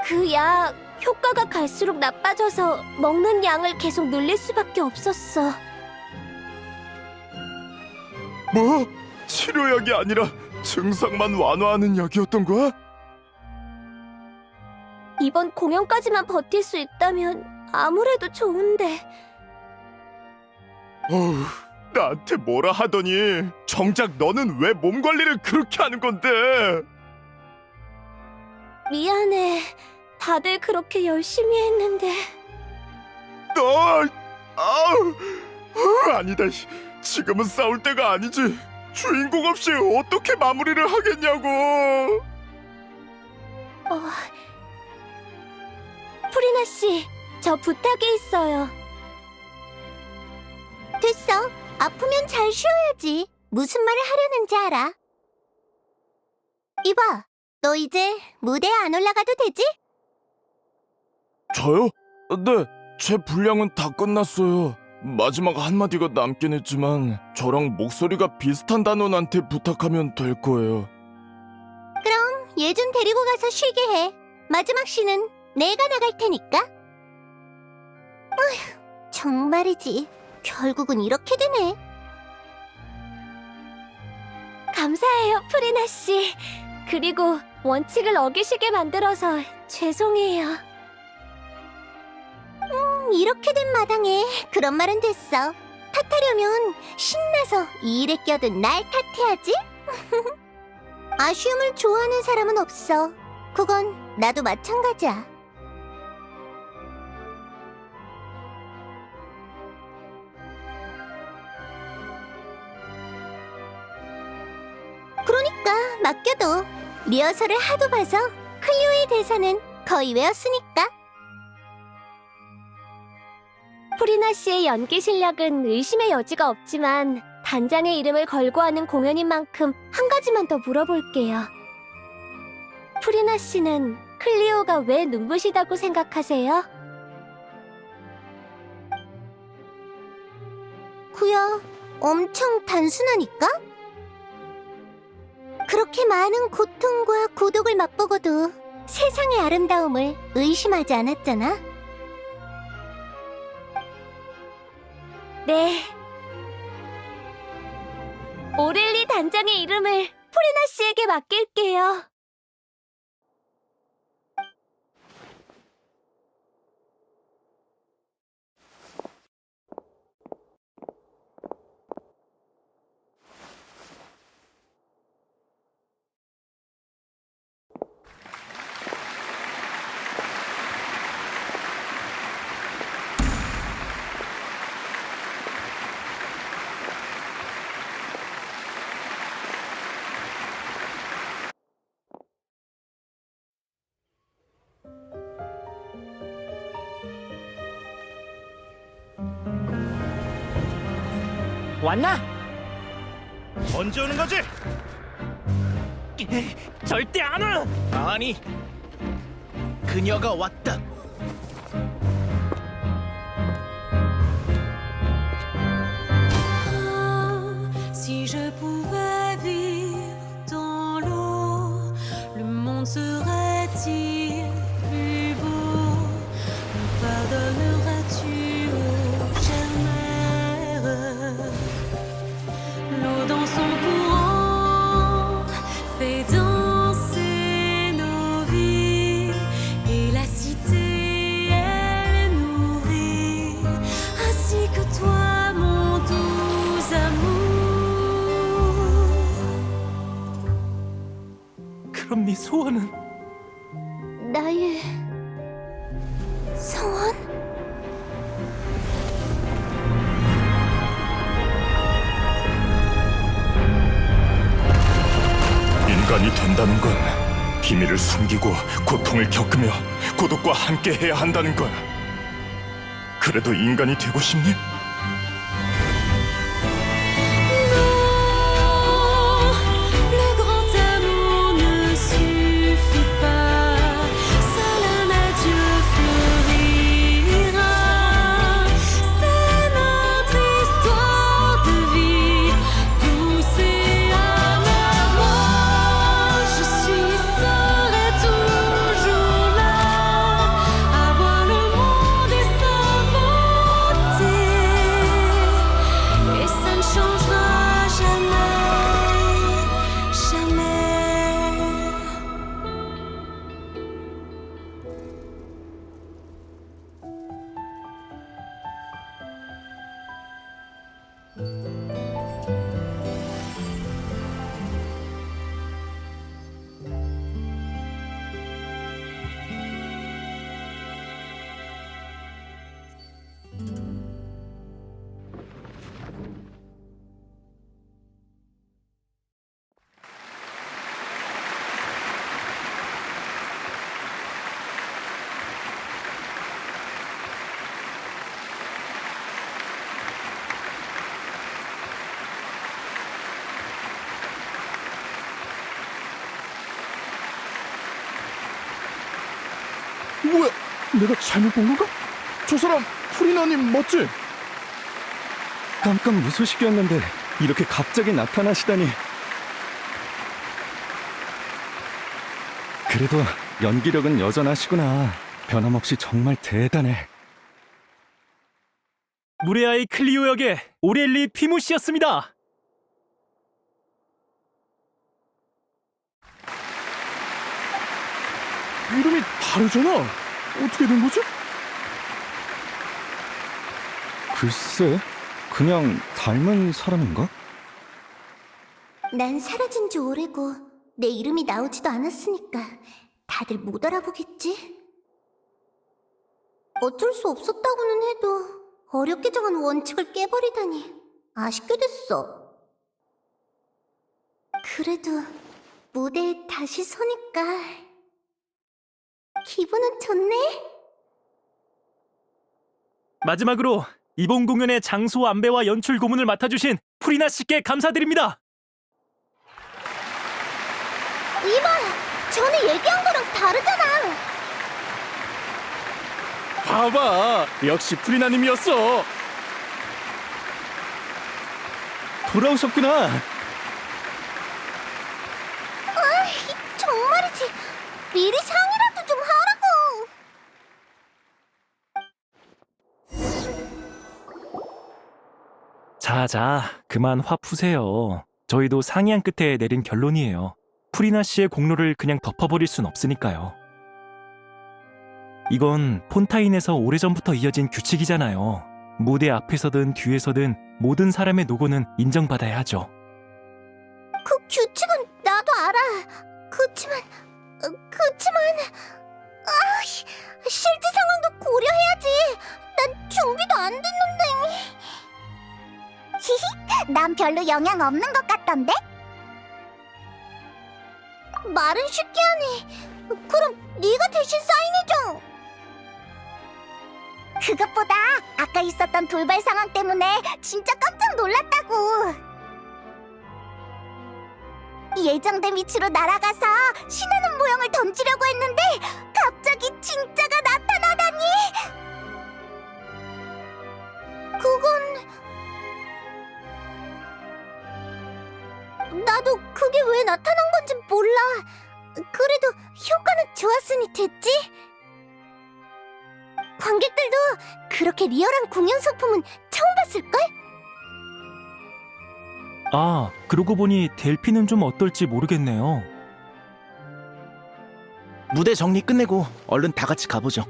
그 약 효과가 갈수록 나빠져서 먹는 양을 계속 늘릴 수밖에 없었어. 뭐? 치료약이 아니라 증상만 완화하는 약이었던 거야? 이번 공연까지만 버틸 수 있다면 아무래도 좋은데. 어휴, 나한테 뭐라 하더니 정작 너는 왜 몸 관리를 그렇게 하는 건데? 미안해. 다들 그렇게 열심히 했는데. 아니다. 지금은 싸울 때가 아니지. 주인공 없이 어떻게 마무리를 하겠냐고. 프리나 씨, 저 부탁이 있어요. 됐어. 아프면 잘 쉬어야지. 무슨 말을 하려는지 알아. 이봐, 너 이제 무대에 안 올라가도 되지? 저요? 네, 제 분량은 다 끝났어요. 마지막 한마디가 남긴 했지만 저랑 목소리가 비슷한 단원한테 부탁하면 될 거예요. 그럼 얘 좀 데리고 가서 쉬게 해. 마지막 시는 내가 나갈 테니까. 어휴, 정말이지. 결국은 이렇게 되네. 감사해요, 프리나 씨. 그리고 원칙을 어기시게 만들어서 죄송해요. 이렇게 된 마당에 그런 말은 됐어. 탓하려면 신나서 이 일에 껴든 날 탓해야지. 아쉬움을 좋아하는 사람은 없어. 그건 나도 마찬가지야. 그러니까 맡겨둬. 리허설을 하도 봐서 클리오의 대사는 거의 외웠으니까. 프리나 씨의 연기 실력은 의심의 여지가 없지만 단장의 이름을 걸고 하는 공연인 만큼 한 가지만 더 물어볼게요. 프리나 씨는 클리오가 왜 눈부시다고 생각하세요? 그야 엄청 단순하니까? 그렇게 많은 고통과 고독을 맛보고도 세상의 아름다움을 의심하지 않았잖아. 네. 오렐리 단장의 이름을 프리나 씨에게 맡길게요. 왔나? 언제 오는 거지? 절대 안 와! 아니, 그녀가 왔다. Si je pouvais vivre dans l'eau, le monde serait-il plus beau? Me pardonneras-tu, ô chère mère? L'eau dans son courant fait danser nos vies, et la cité elle nourrit, ainsi que toi mon doux amour. 그럼 네 소원은? 나의 소원? 인간이 된다는 건 비밀을 숨기고 고통을 겪으며 고독과 함께 해야 한다는 거야. 그래도 인간이 되고 싶니? Le grand amour ne suffit pas, seul un adieu fleurira. C'est notre histoire de vie, douce et amère. Moi, je serai toujours là, à voir le monde et sa beauté, et ça ne changera jamais, jamais. 뭐야? 내가 잘못 본 건가? 저 사람 프리나님 맞지? 깜깜 무소식이었는데 이렇게 갑자기 나타나시다니. 그래도 연기력은 여전하시구나. 변함없이 정말 대단해. 무레아이 클리오 역의 오렐리 피무 씨였습니다. 이름이 다르잖아. 어떻게 된 거지? 글쎄, 그냥 닮은 사람인가? 난 사라진 지 오래고 내 이름이 나오지도 않았으니까 다들 못 알아보겠지? 어쩔 수 없었다고는 해도 어렵게 정한 원칙을 깨버리다니 아쉽게 됐어. 그래도 무대에 다시 서니까 기분은 좋네? 마지막으로 이번 공연의 장소 안배와 연출 고문을 맡아주신 프리나 씨께 감사드립니다. 이봐, 전에 얘기한 거랑 다르잖아. 봐봐, 역시 프리나님이었어. 돌아오셨구나. 정말이지. 미리 상의라도 좀 하라고. 자, 그만 화 푸세요. 저희도 상의한 끝에 내린 결론이에요. 프리나 씨의 공로를 그냥 덮어버릴 순 없으니까요. 이건 폰타인에서 오래전부터 이어진 규칙이잖아요. 무대 앞에서든 뒤에서든 모든 사람의 노고는 인정받아야 하죠. 그 규칙은 나도 알아. 그치만 실제 상황도 고려해야지. 난 준비도 안 됐는데. 히히, 난 별로 영향 없는 것 같던데? 말은 쉽게 하네. 그럼 네가 대신 사인해줘. 그것보다 아까 있었던 돌발 상황 때문에 진짜 깜짝 놀랐다고. 예정된 위치로 날아가서 신하는 모형을 던지려고 했는데 갑자기 진짜가 나타나다니. 나도 그게 왜 나타난 건지 몰라. 그래도 효과는 좋았으니 됐지? 관객들도 그렇게 리얼한 공연 소품은 처음 봤을걸? 아, 그러고 보니 델피는 좀 어떨지 모르겠네요. 무대 정리 끝내고 얼른 다 같이 가보죠.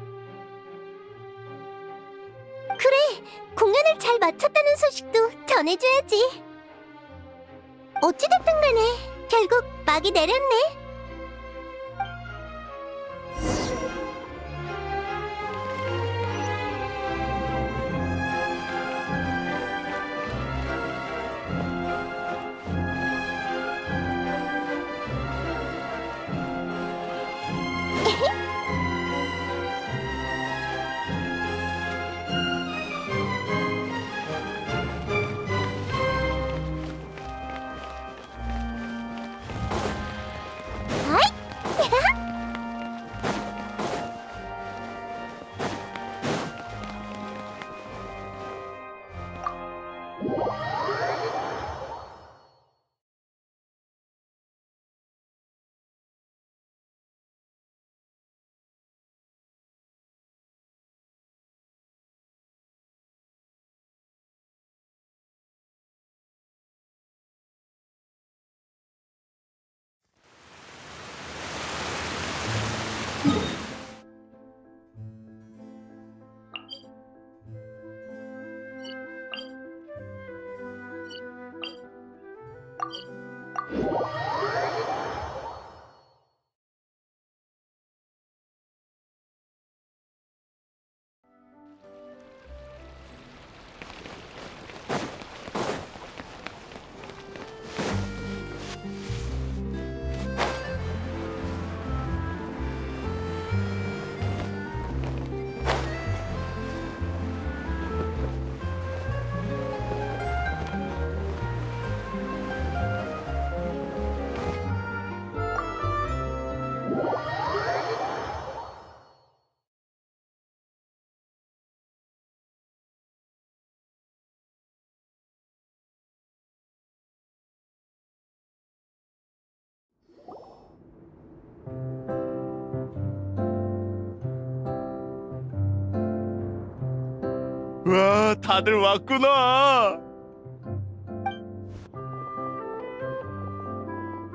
그래, 공연을 잘 마쳤다는 소식도 전해줘야지. 어찌됐든 간에 결국 막이 내렸네. 와, 다들 왔구나.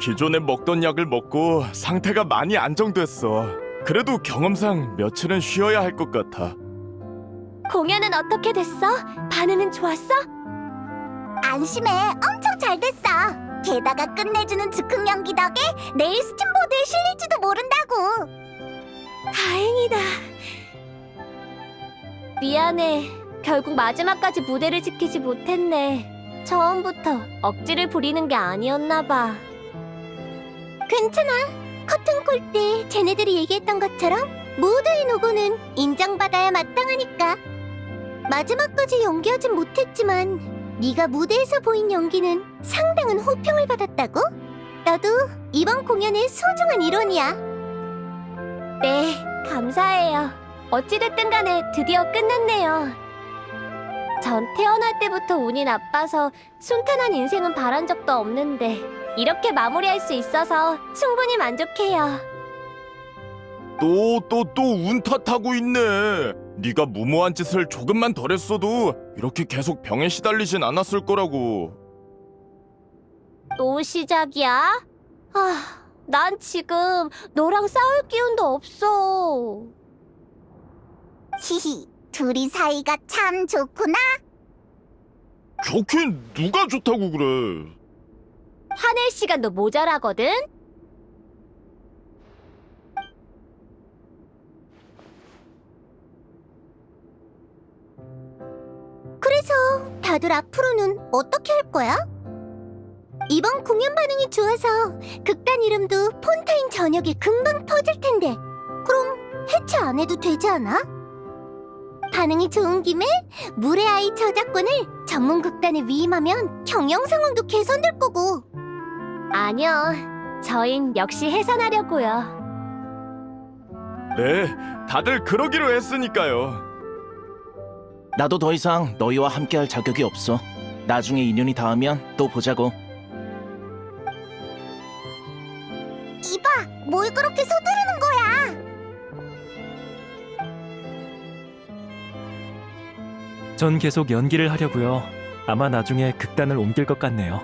기존에 먹던 약을 먹고 상태가 많이 안정됐어. 그래도 경험상 며칠은 쉬어야 할 것 같아. 공연은 어떻게 됐어? 반응은 좋았어? 안심해, 엄청 잘 됐어. 게다가 끝내주는 즉흥 연기 덕에 내일 스팀보드에 실릴지도 모른다고. 다행이다. 미안해. 결국 마지막까지 무대를 지키지 못했네. 처음부터 억지를 부리는 게 아니었나 봐. 괜찮아. 커튼콜 때 쟤네들이 얘기했던 것처럼 모두의 노고는 인정받아야 마땅하니까. 마지막까지 연기하진 못했지만 네가 무대에서 보인 연기는 상당한 호평을 받았다고? 나도 이번 공연의 소중한 일원이야. 네, 감사해요. 어찌됐든 간에 드디어 끝났네요. 전 태어날 때부터 운이 나빠서 순탄한 인생은 바란 적도 없는데 이렇게 마무리할 수 있어서 충분히 만족해요. 또 운 탓하고 있네. 네가 무모한 짓을 조금만 덜 했어도 이렇게 계속 병에 시달리진 않았을 거라고. 또 시작이야? 난 지금 너랑 싸울 기운도 없어. 히히, 둘이 사이가 참 좋구나. 좋긴 누가 좋다고 그래. 화낼 시간도 모자라거든? 그래서 다들 앞으로는 어떻게 할 거야? 이번 공연 반응이 좋아서 극단 이름도 폰타인 저녁에 금방 퍼질 텐데 그럼 해체 안 해도 되지 않아? 반응이 좋은 김에 물의 아이 저작권을 전문 극단에 위임하면 경영 상황도 개선될 거고. 아니요, 저흰 역시 해산하려고요. 네, 다들 그러기로 했으니까요. 나도 더 이상 너희와 함께할 자격이 없어. 나중에 인연이 닿으면 또 보자고. 이봐, 뭘 그렇게 서두르는 거야? 전 계속 연기를 하려고요. 아마 나중에 극단을 옮길 것 같네요.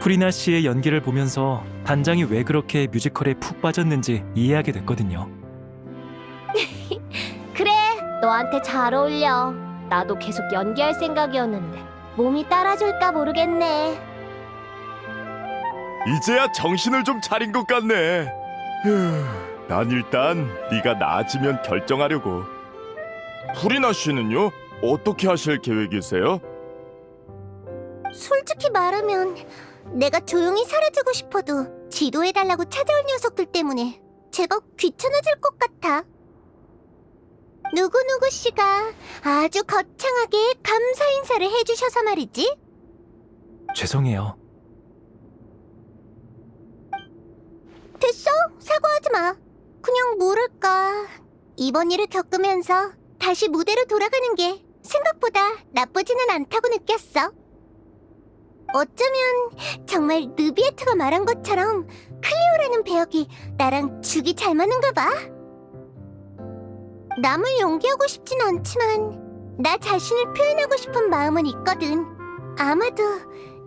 프리나 씨의 연기를 보면서 단장이 왜 그렇게 뮤지컬에 푹 빠졌는지 이해하게 됐거든요. 그래, 너한테 잘 어울려. 나도 계속 연기할 생각이었는데 몸이 따라줄까 모르겠네. 이제야 정신을 좀 차린 것 같네. 휴, 난 일단 네가 나아지면 결정하려고. 프리나 씨는요? 어떻게 하실 계획이세요? 솔직히 말하면 내가 조용히 사라지고 싶어도 지도해달라고 찾아올 녀석들 때문에 제법 귀찮아질 것 같아. 누구누구 씨가 아주 거창하게 감사 인사를 해주셔서 말이지. 죄송해요. 됐어, 사과하지 마. 그냥 모를까, 이번 일을 겪으면서 다시 무대로 돌아가는 게 생각보다 나쁘지는 않다고 느꼈어. 어쩌면 정말 느비에트가 말한 것처럼 클리오라는 배역이 나랑 죽이 잘 맞는가 봐. 남을 연기하고 싶진 않지만 나 자신을 표현하고 싶은 마음은 있거든. 아마도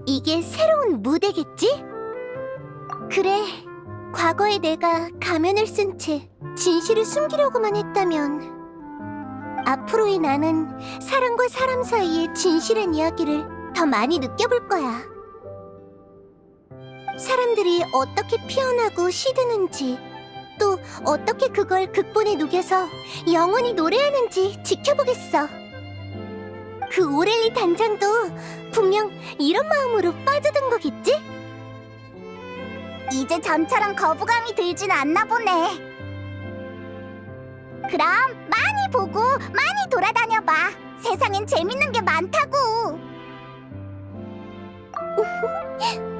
이게 새로운 무대겠지? 그래, 과거에 내가 가면을 쓴 채 진실을 숨기려고만 했다면 앞으로의 나는 사람과 사람 사이의 진실한 이야기를 더 많이 느껴볼 거야. 사람들이 어떻게 피어나고 시드는지, 또 어떻게 그걸 극본에 녹여서 영원히 노래하는지 지켜보겠어. 그 오렐리 단장도 분명 이런 마음으로 빠져든 거겠지? 이제 전처럼 거부감이 들진 않나 보네. 그럼 많이 보고 많이 돌아다녀봐. 세상엔 재밌는 게 많다고.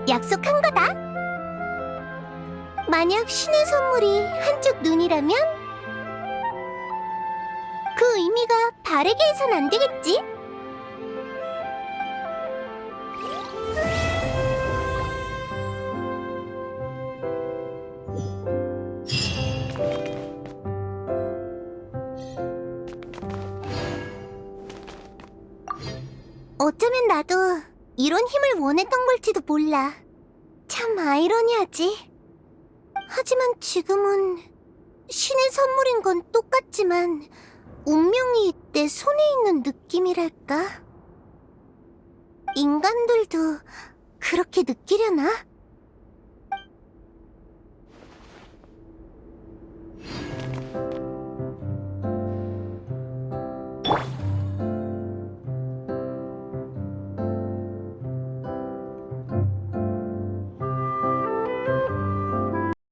약속한 거다. 만약 신의 선물이 한쪽 눈이라면 그 의미가 바르게 해선 안 되겠지? 어쩌면 나도 이런 힘을 원했던 걸지도 몰라. 참 아이러니하지. 하지만 지금은 신의 선물인 건 똑같지만 운명이 내 손에 있는 느낌이랄까? 인간들도 그렇게 느끼려나?